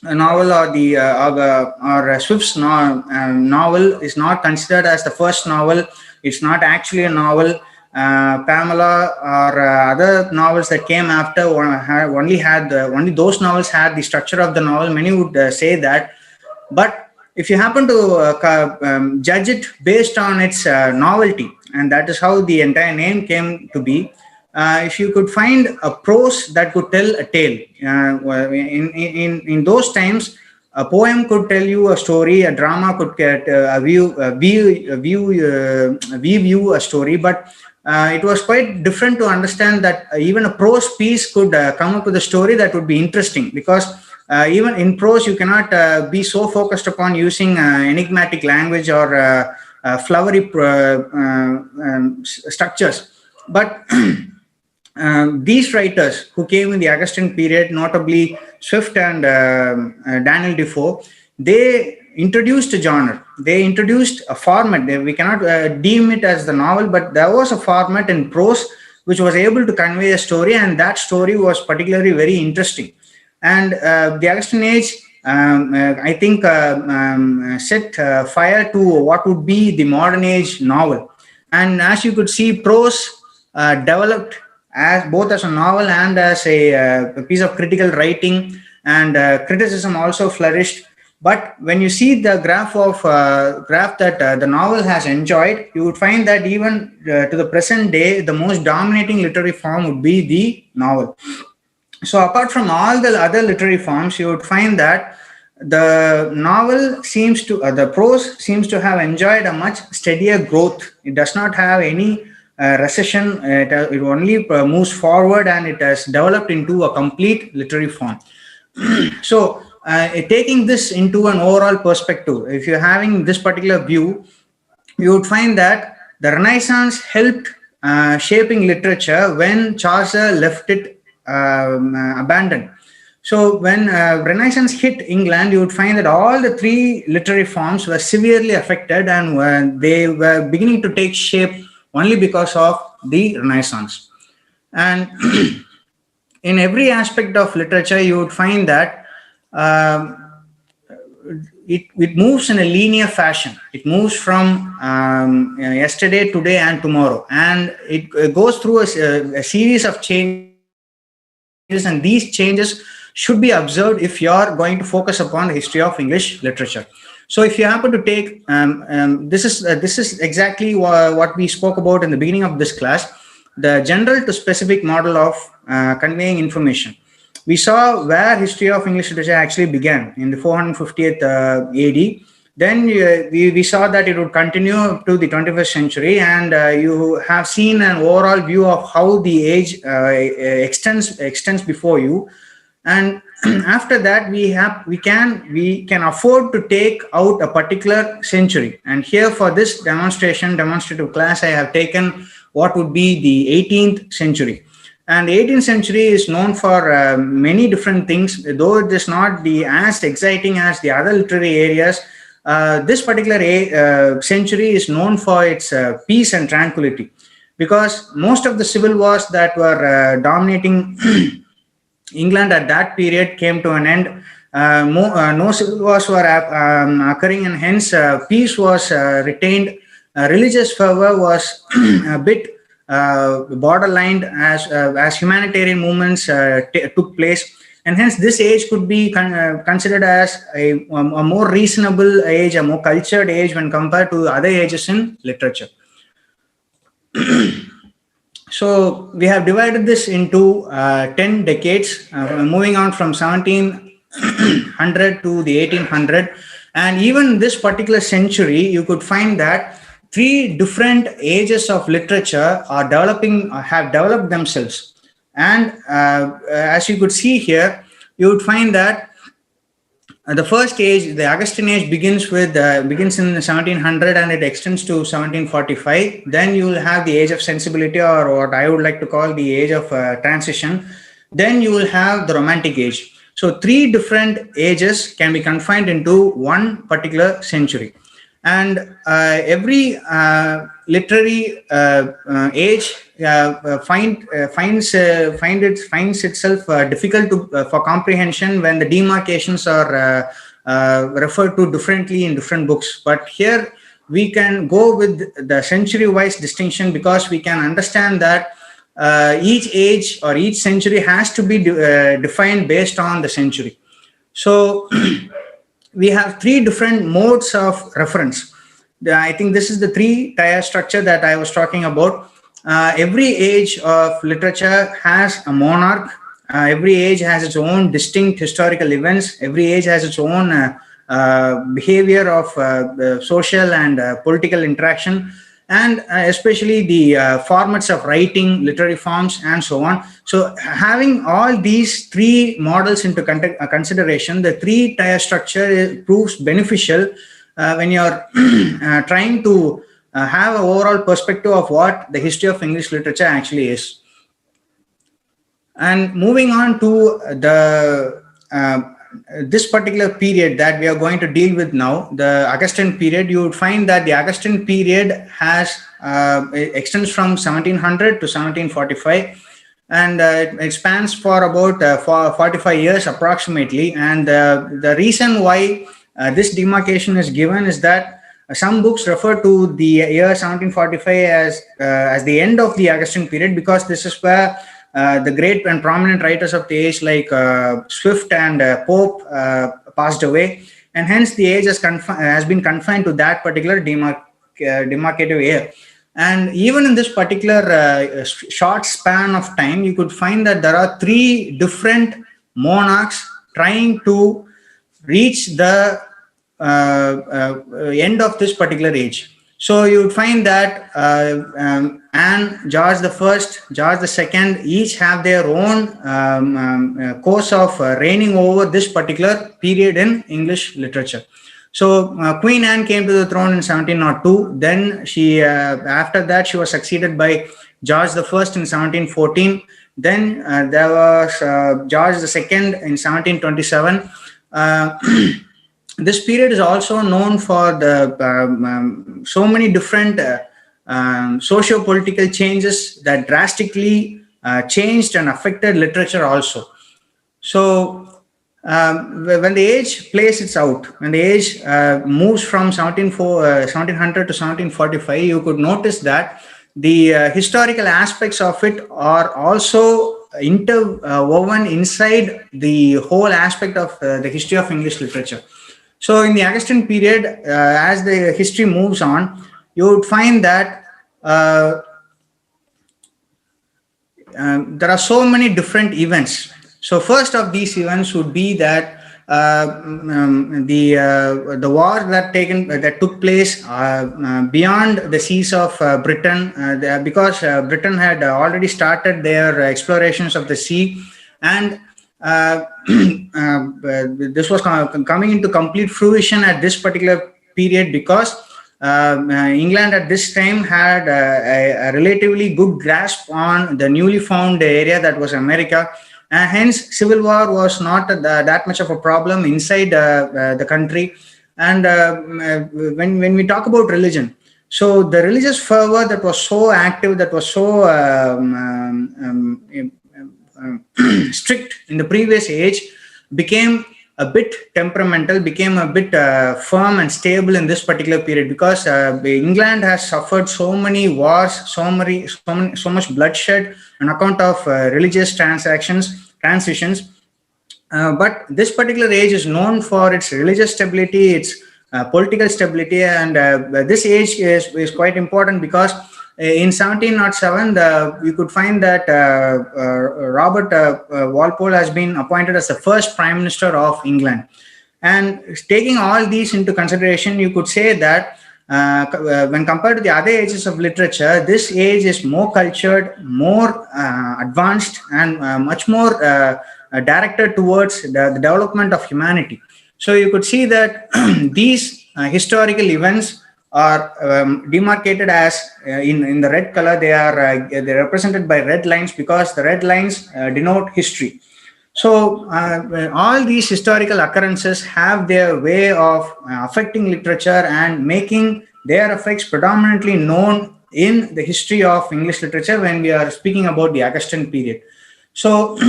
novel or Swift's novel is not considered as the first novel. It's not actually a novel. Pamela or other novels that came after only those novels had the structure of the novel. Many would say that, but if you happen to judge it based on its novelty, and that is how the entire name came to be, if you could find a prose that could tell a tale, in those times, A poem could tell you a story, a drama could get weave you a story, but it was quite different to understand that even a prose piece could come up with a story that would be interesting, because even in prose you cannot be so focused upon using enigmatic language or flowery structures. But these writers who came in the Augustan period, notably Swift and Daniel Defoe, they introduced a genre. They introduced a format. We cannot deem it as the novel, but there was a format in prose which was able to convey a story, and that story was particularly very interesting. And the Augustan age, I think, set fire to what would be the modern age novel. And as you could see, prose developed as both as a novel and as a piece of critical writing, and criticism also flourished. But when you see the graph that the novel has enjoyed, you would find that even to the present day, the most dominating literary form would be the novel. So apart from all the other literary forms, you would find that the novel seems to, the prose seems to have enjoyed a much steadier growth. It does not have any recession. It only moves forward, and it has developed into a complete literary form. So taking this into an overall perspective, if you're having this particular view, you would find that the Renaissance helped shaping literature when Chaucer left it abandoned. So when Renaissance hit England, you would find that all the three literary forms were severely affected, and they were beginning to take shape only because of the Renaissance. And in every aspect of literature, you would find that it moves in a linear fashion. It moves from yesterday, today, and tomorrow, and it goes through a series of changes, and these changes should be observed if you are going to focus upon the history of English literature. So if you happen to take, this is exactly what we spoke about in the beginning of this class, the general to specific model of conveying information. We saw where history of English literature actually began in the 450th AD. Then we saw that it would continue up to the 21st century, and you have seen an overall view of how the age extends before you. And after that, we can afford to take out a particular century. And here for this demonstrative class, I have taken what would be the 18th century. And the 18th century is known for many different things, though it is not as exciting as the other literary areas. This particular century is known for its peace and tranquility, because most of the civil wars that were dominating England at that period came to an end. No civil wars were occurring, and hence peace was retained. Religious fervor was a bit borderline as humanitarian movements took place, and hence this age could be considered as a more reasonable age, a more cultured age when compared to other ages in literature. So we have divided this into 10 decades, moving on from 1700 to the 1800. And even this particular century, you could find that three different ages of literature have developed themselves. And as you could see here, you would find that the first age, the Augustan age, begins in 1700 and it extends to 1745. Then you will have the age of sensibility, or what I would like to call the age of transition. Then you will have the Romantic age. So three different ages can be confined into one particular century. And every literary age finds itself difficult for comprehension when the demarcations are referred to differently in different books. But here we can go with the century-wise distinction, because we can understand that each age or each century has to be defined based on the century. So we have three different modes of reference. I think this is the three-tier structure that I was talking about. Every age of literature has a monarch, every age has its own distinct historical events. Every age has its own behavior of social and political interaction, and especially the formats of writing, literary forms, and so on. So having all these three models into consideration, the three-tier structure proves beneficial when you're trying to have an overall perspective of what the history of English literature actually is. And moving on to the this particular period that we are going to deal with now, the Augustan period, you would find that the Augustan period has extends from 1700 to 1745, and it spans for about 45 years approximately. And the reason why this demarcation is given is that some books refer to the year 1745 as the end of the Augustan period, because this is where the great and prominent writers of the age like Swift and Pope passed away, and hence the age has been confined to that particular demarcative year. And even in this particular short span of time, you could find that there are three different monarchs trying to reach the end of this particular age. So you would find that Anne, George I, George II, each have their own course of reigning over this particular period in English literature. So Queen Anne came to the throne in 1702. Then she, after that, she was succeeded by George I in 1714. Then there was George II in 1727. This period is also known for the so many different socio-political changes that drastically changed and affected literature also. So when the age plays its out, when the age moves from 1700 to 1745, you could notice that the historical aspects of it are also interwoven inside the whole aspect of the history of English literature. So in the Augustan period, as the history moves on, you would find that there are so many different events. So first of these events would be that the war that took place beyond the seas of Britain, because Britain had already started their explorations of the sea, and this was coming into complete fruition at this particular period, because England at this time had a relatively good grasp on the newly found area that was America. Hence, civil war was not that much of a problem inside the country. And when we talk about religion, so the religious fervor that was so active, that was so strict in the previous age, became a bit temperamental, became a bit firm and stable in this particular period, because England has suffered so many wars, so much bloodshed on account of religious transitions. But this particular age is known for its religious stability, its political stability, and this age is quite important, because in 1707, you could find that Robert Walpole has been appointed as the first Prime Minister of England. And taking all these into consideration, you could say that when compared to the other ages of literature, this age is more cultured, more advanced, and much more directed towards the development of humanity. So you could see that these historical events are demarcated as in the red color. They're represented by red lines, because the red lines denote history. So all these historical occurrences have their way of affecting literature and making their effects predominantly known in the history of English literature when we are speaking about the Augustan period. So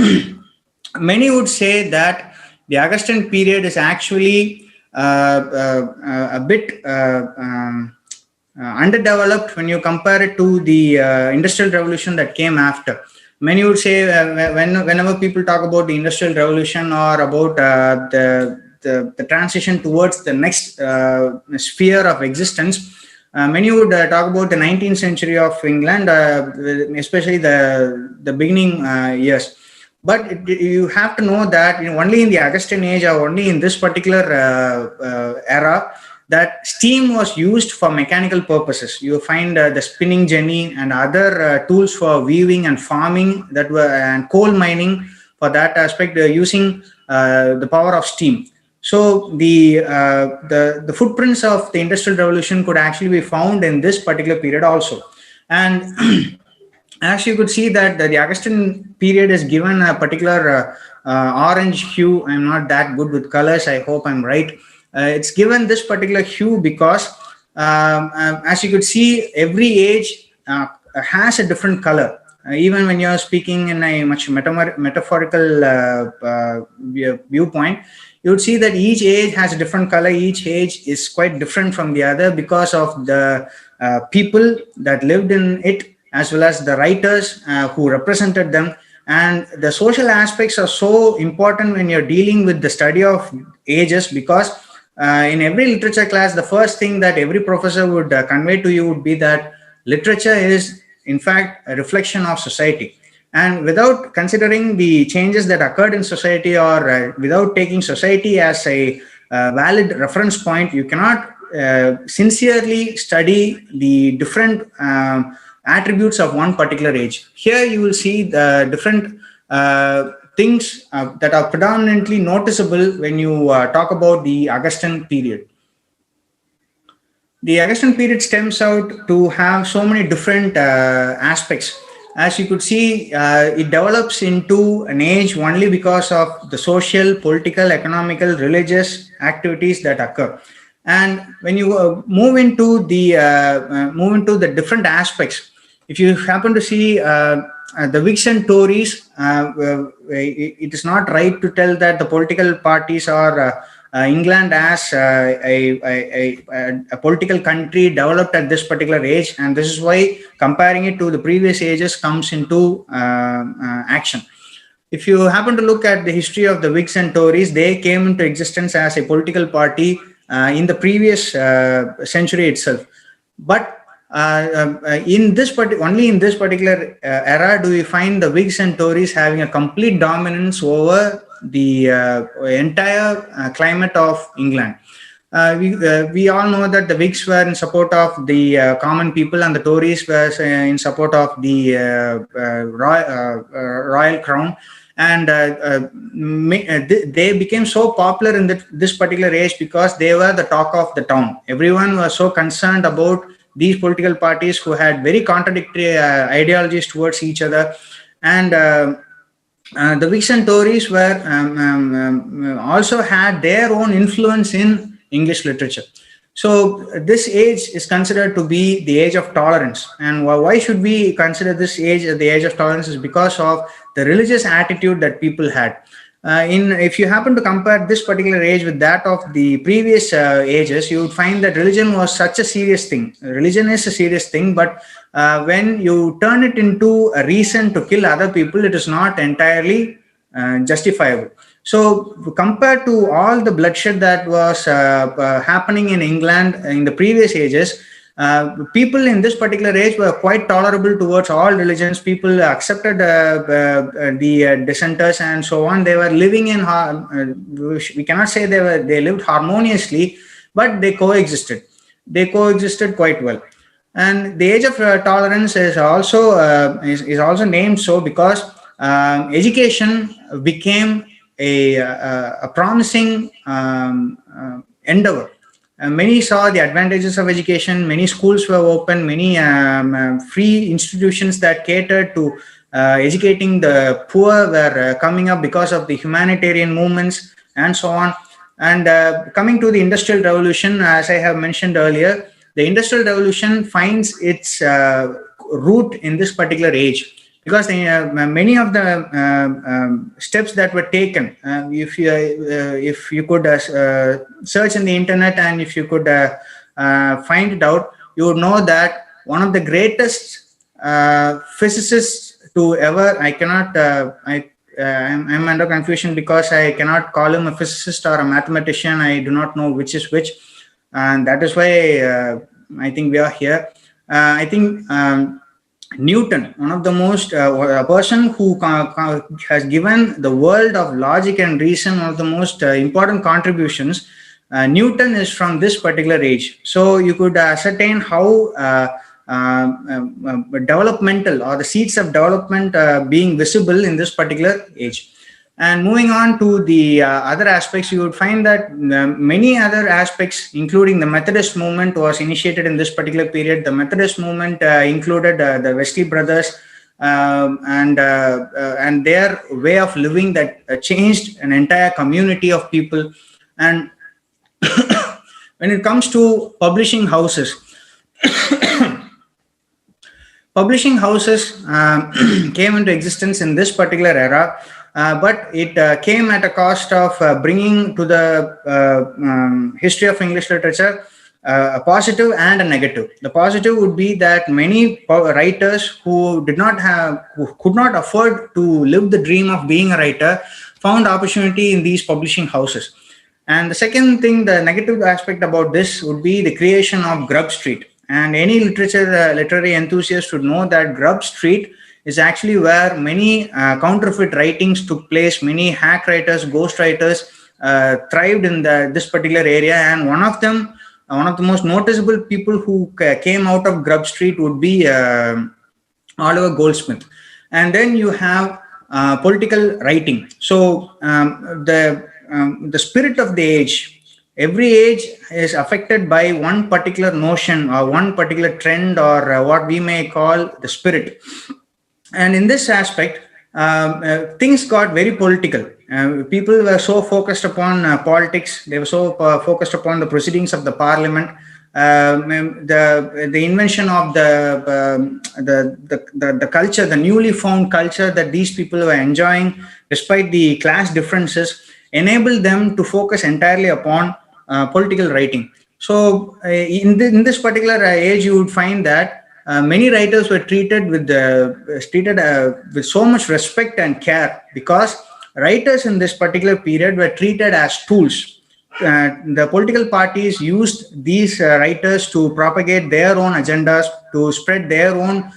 many would say that the Augustan period is actually a bit underdeveloped when you compare it to the Industrial Revolution that came after. Many would say whenever people talk about the Industrial Revolution or about the transition towards the next sphere of existence, many would talk about the 19th century of England, especially the beginning years. but you have to know that only in the Augustan age or only in this particular era that steam was used for mechanical purposes. You find the spinning jenny and other tools for weaving and farming that were and coal mining. For that aspect, they're using the power of steam. So the footprints of the Industrial Revolution could actually be found in this particular period also. And as you could see that the Augustan period is given a particular orange hue. I'm not that good with colors. I hope I'm right. It's given this particular hue because as you could see, every age has a different color. Even when you're speaking in a much metaphorical viewpoint, you would see that each age has a different color. Each age is quite different from the other because of the people that lived in it, as well as the writers who represented them. And the social aspects are so important when you're dealing with the study of ages, because in every literature class, the first thing that every professor would convey to you would be that literature is, in fact, a reflection of society. And without considering the changes that occurred in society, or without taking society as a valid reference point, you cannot sincerely study the different attributes of one particular age. Here you will see the different things that are predominantly noticeable when you talk about the Augustan period. The Augustan period stems out to have so many different aspects. As you could see, it develops into an age only because of the social, political, economical, religious activities that occur. And when you move into the different aspects, if you happen to see the Whigs and Tories, it is not right to tell that the political parties are England as a political country developed at this particular age, and this is why comparing it to the previous ages comes into action. If you happen to look at the history of the Whigs and Tories, they came into existence as a political party in the previous century itself. But only in this particular era do we find the Whigs and Tories having a complete dominance over the entire climate of England. We all know that the Whigs were in support of the common people, and the Tories were in support of the royal crown. And they became so popular in this particular age because they were the talk of the town. Everyone was so concerned about these political parties who had very contradictory ideologies towards each other. And the Whigs and Tories were also had their own influence in English literature. So this age is considered to be the age of tolerance. And why should we consider this age the age of tolerance? Is because of the religious attitude that people had. If you happen to compare this particular age with that of the previous ages, you would find that religion was such a serious thing. Religion is a serious thing, but when you turn it into a reason to kill other people, it is not entirely justifiable. So compared to all the bloodshed that was happening in England in the previous ages, people in this particular age were quite tolerable towards all religions. People accepted the dissenters and so on. They were living in, we cannot say they lived harmoniously, but they coexisted. They coexisted quite well. And the age of tolerance is also named so because education became a promising endeavor. Many saw the advantages of education. Many schools were open. Many free institutions that catered to educating the poor were coming up because of the humanitarian movements and so on. And coming to the Industrial Revolution, as I have mentioned earlier, the Industrial Revolution finds its root in this particular age. Because many of the steps that were taken, if you could search in the internet and if you could find it out, you would know that one of the greatest physicists to ever, I'm under confusion because I cannot call him a physicist or a mathematician. I do not know which is which, and that is why I think we are here. I think Newton, one of the most, a person who has given the world of logic and reason one of the most important contributions. Newton is from this particular age. So you could ascertain how developmental or the seeds of development being visible in this particular age. And moving on to the other aspects, you would find that many other aspects, including the Methodist movement, was initiated in this particular period. The Methodist movement included the Wesley brothers and their way of living that changed an entire community of people. And when it comes to publishing houses, publishing houses came into existence in this particular era. But it came at a cost of bringing to the history of English literature a positive and a negative. The positive would be that many writers who could not afford to live the dream of being a writer found opportunity in these publishing houses. And the second thing, the negative aspect about this would be the creation of Grub Street. And any literary enthusiast would know that Grub Street is actually where many counterfeit writings took place. Many hack writers, ghost writers thrived in this particular area. And one of the most noticeable people who came out of Grub Street would be Oliver Goldsmith. And then you have political writing. So the spirit of the age, every age is affected by one particular notion or one particular trend or what we may call the spirit. And in this aspect, things got very political. People were so focused upon politics. They were so focused upon the proceedings of the parliament. The invention of the culture, the newly found culture that these people were enjoying, despite the class differences, enabled them to focus entirely upon political writing. So, in this particular age, you would find that many writers were treated with so much respect and care, because writers in this particular period were treated as tools. The political parties used these writers to propagate their own agendas, to spread their own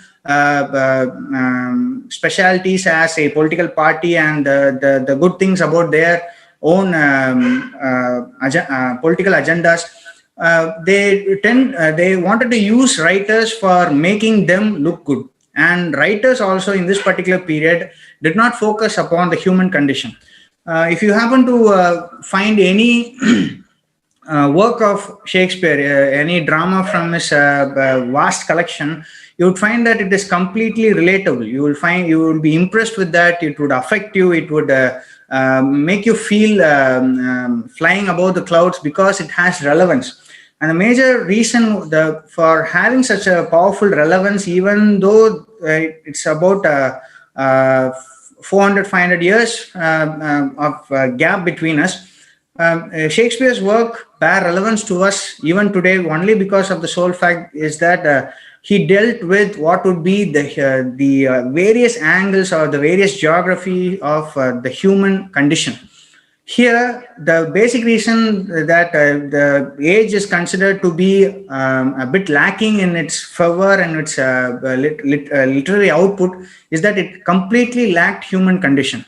specialities as a political party, and the good things about their own political agendas. They wanted to use writers for making them look good. And writers also in this particular period did not focus upon the human condition. If you happen to find any work of Shakespeare, any drama from his vast collection, you would find that it is completely relatable. You will be impressed with that. It would affect you. It would make you feel flying above the clouds, because it has relevance. And the major reason for having such a powerful relevance, even though it's about 400-500 years of gap between us, Shakespeare's work bear relevance to us even today only because of the sole fact is that he dealt with what would be the various angles or the various geography of the human condition. Here, the basic reason that the age is considered to be a bit lacking in its fervor and its literary output is that it completely lacked human condition.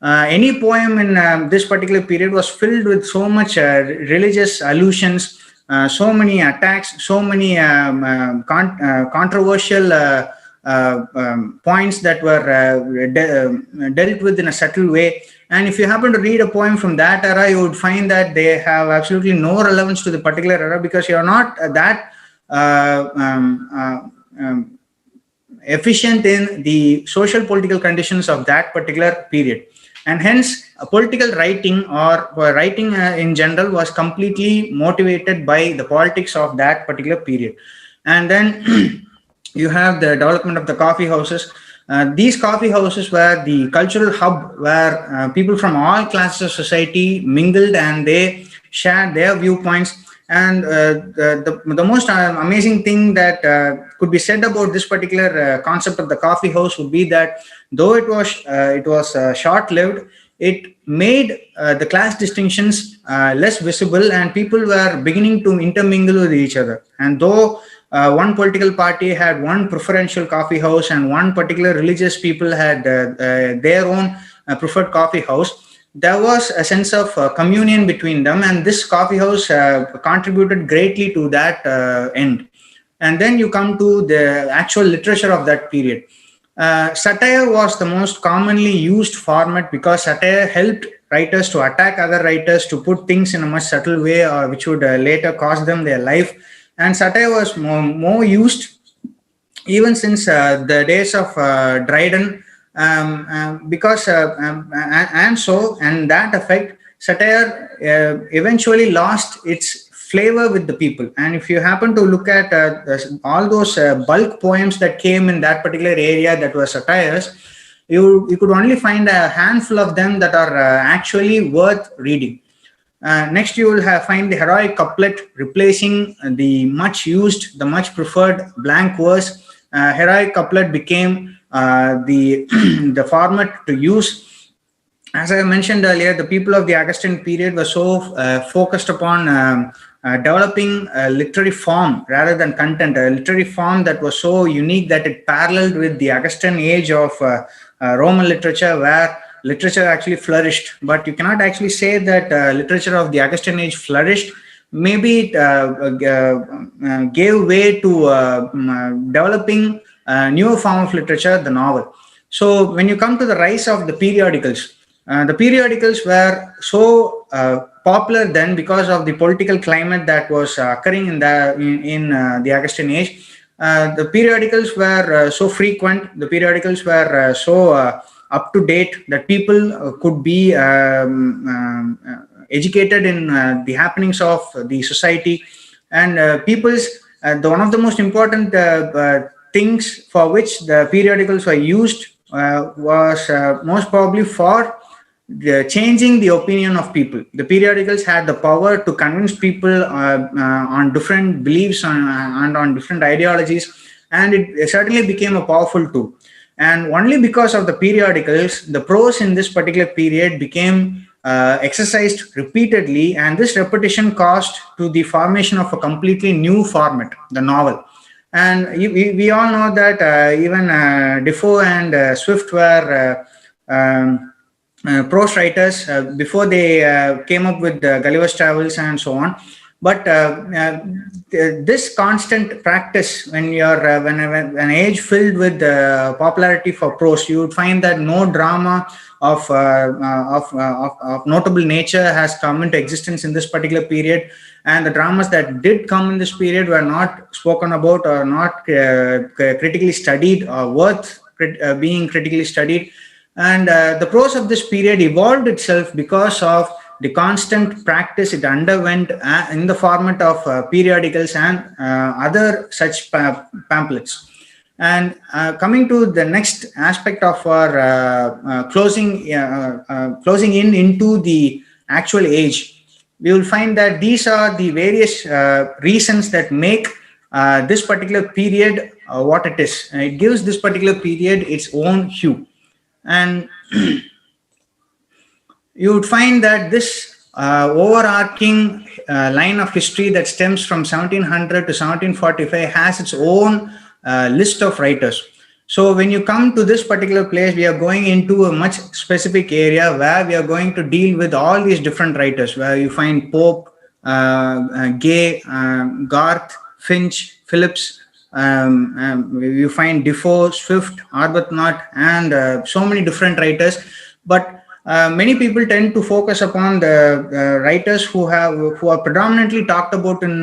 Any poem in this particular period was filled with so much religious allusions, so many attacks, so many controversial points that were dealt with in a subtle way. And if you happen to read a poem from that era, you would find that they have absolutely no relevance to the particular era, because you're not that efficient in the social political conditions of that particular period. And hence, political writing or writing in general was completely motivated by the politics of that particular period. And then you have the development of the coffee houses. These coffee houses were the cultural hub where people from all classes of society mingled and they shared their viewpoints. And the most amazing thing that could be said about this particular concept of the coffee house would be that though it was short-lived, it made the class distinctions less visible, and people were beginning to intermingle with each other. And though one political party had one preferential coffee house, and one particular religious people had their own preferred coffee house. There was a sense of communion between them, and this coffee house contributed greatly to that end. And then you come to the actual literature of that period. Satire was the most commonly used format because satire helped writers to attack other writers, to put things in a much subtle way, which would later cost them their life. And satire was more used even since the days of Dryden, because and that effect, satire eventually lost its flavor with the people. And if you happen to look at all those bulk poems that came in that particular area that were satires, you could only find a handful of them that are actually worth reading. Next, you will find the heroic couplet replacing the much used, the much preferred blank verse. Heroic couplet became the the format to use. As I mentioned earlier, the people of the Augustan period were so focused upon developing a literary form rather than content, a literary form that was so unique that it paralleled with the Augustan age of Roman literature, where literature actually flourished. But you cannot actually say that literature of the Augustan age flourished. Maybe it gave way to developing a newer form of literature, the novel. So when you come to the rise of the periodicals were so popular then because of the political climate that was occurring in the Augustan age. The periodicals were so frequent, the periodicals were so up to date that people could be educated in the happenings of the society. And one of the most important things for which the periodicals were used was most probably for changing the opinion of people. The periodicals had the power to convince people on different beliefs and on different ideologies, and it certainly became a powerful tool. And only because of the periodicals, the prose in this particular period became exercised repeatedly, and this repetition caused to the formation of a completely new format, the novel. And we all know that even Defoe and Swift were prose writers before they came up with Gulliver's Travels and so on. But this constant practice, when you're when an age filled with popularity for prose, you would find that no drama of notable nature has come into existence in this particular period, and the dramas that did come in this period were not spoken about or not critically studied or worth being critically studied. And the prose of this period evolved itself because of the constant practice it underwent in the format of periodicals and other such pamphlets. And coming to the next aspect of our closing in into the actual age, we will find that these are the various reasons that make this particular period what it is. It gives this particular period its own hue. And you would find that this overarching line of history that stems from 1700 to 1745 has its own list of writers. So when you come to this particular place, we are going into a much specific area where we are going to deal with all these different writers, where you find Pope, Gay, Garth, Finch, Phillips, you find Defoe, Swift, Arbuthnot, and so many different writers. But many people tend to focus upon the writers who are predominantly talked about in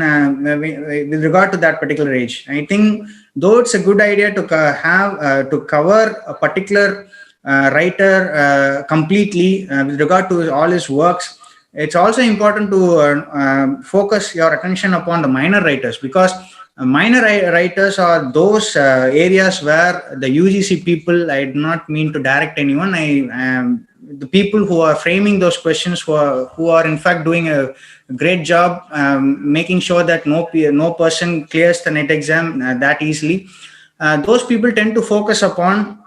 with regard to that particular age. I think though it's a good idea to have to cover a particular writer completely with regard to all his works, it's also important to focus your attention upon the minor writers, because minor writers are those areas where the UGC people, I do not mean to direct anyone, the people who are framing those questions, who are in fact doing a great job making sure that no person clears the NET exam that easily. Those people tend to focus upon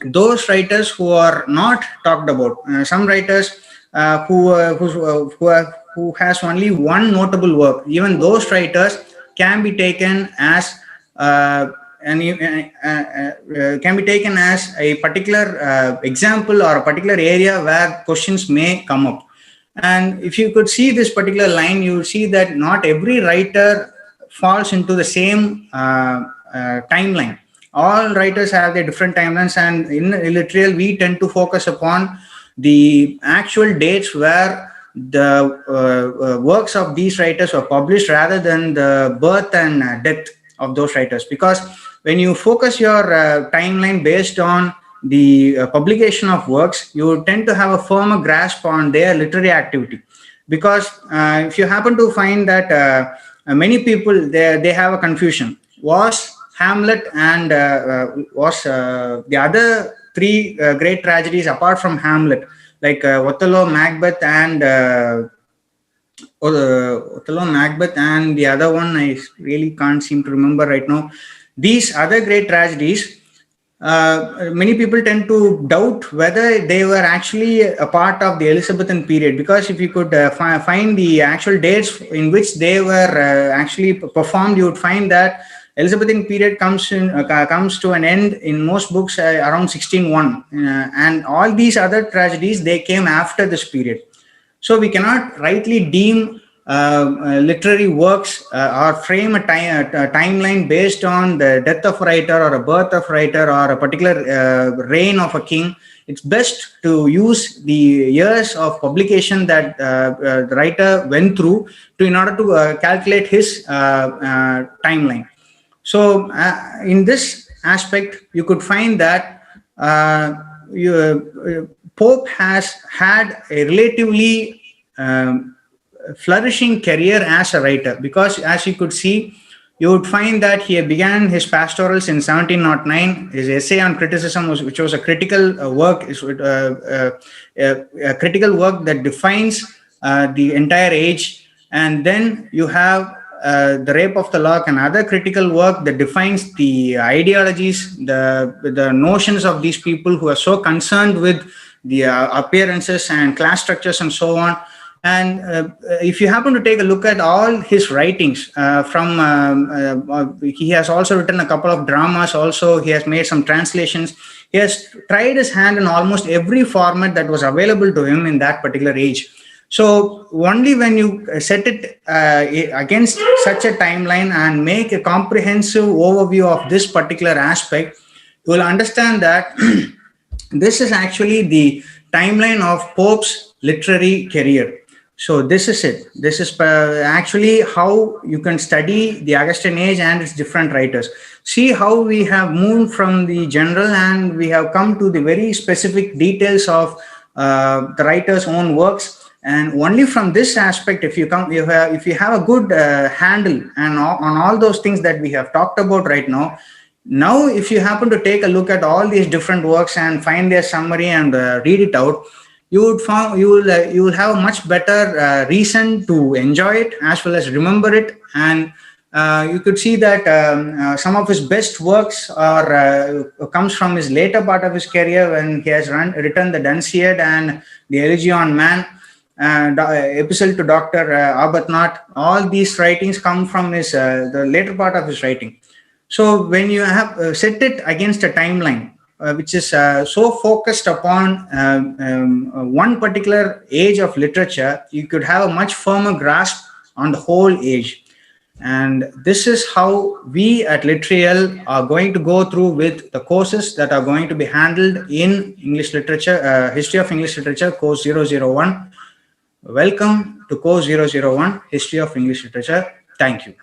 those writers who are not talked about. Some writers who has only one notable work, even those writers can be taken as and can be taken as a particular example or a particular area where questions may come up. And if you could see this particular line, you will see that not every writer falls into the same timeline. All writers have their different timelines, and in Litreal, we tend to focus upon the actual dates where the works of these writers were published rather than the birth and death of those writers. Because when you focus your timeline based on the publication of works, you tend to have a firmer grasp on their literary activity. Because if you happen to find that many people, they have a confusion. Was Hamlet and was the other three great tragedies apart from Hamlet, like Othello, Macbeth, and the other one I really can't seem to remember right now. These other great tragedies, many people tend to doubt whether they were actually a part of the Elizabethan period, because if you could find the actual dates in which they were actually performed, you would find that Elizabethan period comes to an end in most books around 1601, and all these other tragedies, they came after this period. So we cannot rightly deem literary works or frame a timeline based on the death of a writer or a birth of a writer or a particular reign of a king. It's best to use the years of publication that the writer went through in order to calculate his timeline. So in this aspect, you could find that Pope has had a relatively flourishing career as a writer, because as you could see, you would find that he began his pastorals in 1709. His essay on criticism, which was a critical work, a critical work that defines the entire age. And then you have the Rape of the Lock, and other critical work that defines the ideologies, the notions of these people who are so concerned with the appearances and class structures and so on. And if you happen to take a look at all his writings, he has also written a couple of dramas. Also, he has made some translations. He has tried his hand in almost every format that was available to him in that particular age. So only when you set it against such a timeline and make a comprehensive overview of this particular aspect, you will understand that this is actually the timeline of Pope's literary career. So this is it. This is actually how you can study the Augustan age and its different writers. See how we have moved from the general and we have come to the very specific details of the writer's own works. And only from this aspect, if you have a good handle and on all those things that we have talked about right now, if you happen to take a look at all these different works and find their summary and read it out, you will have a much better reason to enjoy it as well as remember it. And you could see that some of his best works comes from his later part of his career, when he has written the Dunciad and the Elegy on Man, Epistle to Dr. Arbuthnot. All these writings come from the later part of his writing. So when you have set it against a timeline, which is so focused upon one particular age of literature, you could have a much firmer grasp on the whole age. And this is how we at Litreal are going to go through with the courses that are going to be handled in English Literature, History of English Literature, Course 001. Welcome to Course 001, History of English Literature. Thank you.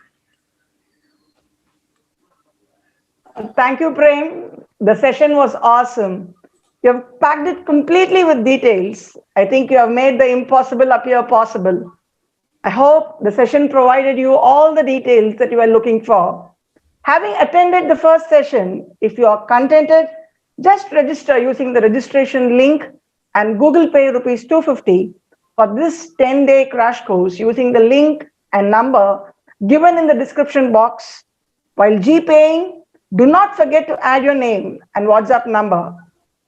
Thank you, Prem. The session was awesome. You have packed it completely with details. I think you have made the impossible appear possible. I hope the session provided you all the details that you were looking for. Having attended the first session, if you are contented, just register using the registration link and Google Pay rupees 250 for this 10-day crash course using the link and number given in the description box. While GPaying, do not forget to add your name and WhatsApp number.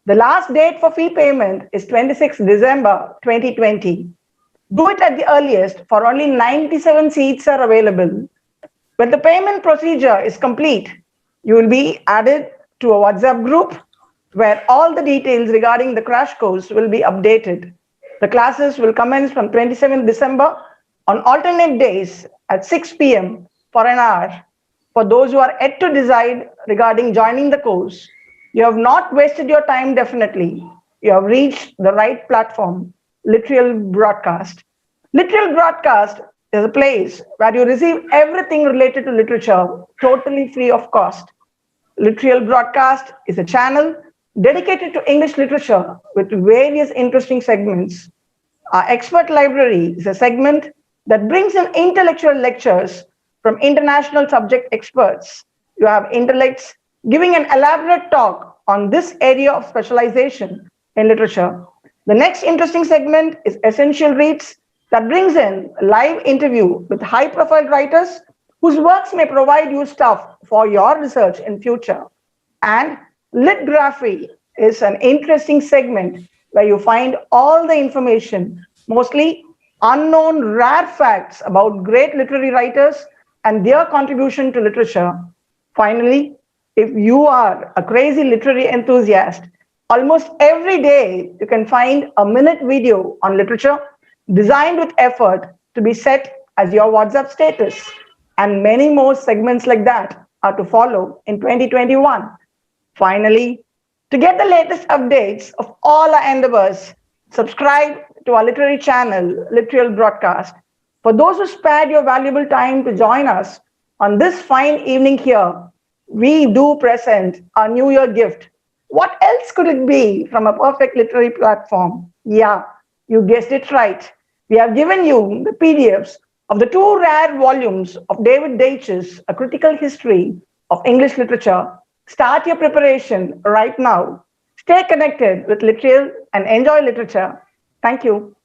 The last date for fee payment is 26 December 2020. Do it at the earliest, for only 97 seats are available. When the payment procedure is complete, you will be added to a WhatsApp group where all the details regarding the crash course will be updated. The classes will commence from 27th December on alternate days at 6 p.m. for an hour. For those who are yet to decide regarding joining the course, you have not wasted your time definitely. You have reached the right platform, Literal Broadcast. Literal Broadcast is a place where you receive everything related to literature totally free of cost. Literal Broadcast is a channel dedicated to English literature with various interesting segments. Our expert library is a segment that brings in intellectual lectures from international subject experts. You have intellects giving an elaborate talk on this area of specialization in literature. The next interesting segment is Essential Reads that brings in a live interview with high-profile writers whose works may provide you stuff for your research in future. And Litgraphy is an interesting segment where you find all the information, mostly unknown rare facts about great literary writers and their contribution to literature. Finally, if you are a crazy literary enthusiast, almost every day you can find a minute video on literature designed with effort to be set as your WhatsApp status. And many more segments like that are to follow in 2021. Finally, to get the latest updates of all our endeavors, subscribe to our literary channel, Literal Broadcast. For those who spared your valuable time to join us on this fine evening here, we do present our New Year gift. What else could it be from a perfect literary platform? Yeah, you guessed it right. We have given you the PDFs of the 2 rare volumes of David Deutsch's A Critical History of English Literature. Start your preparation right now. Stay connected with Literal and enjoy literature. Thank you.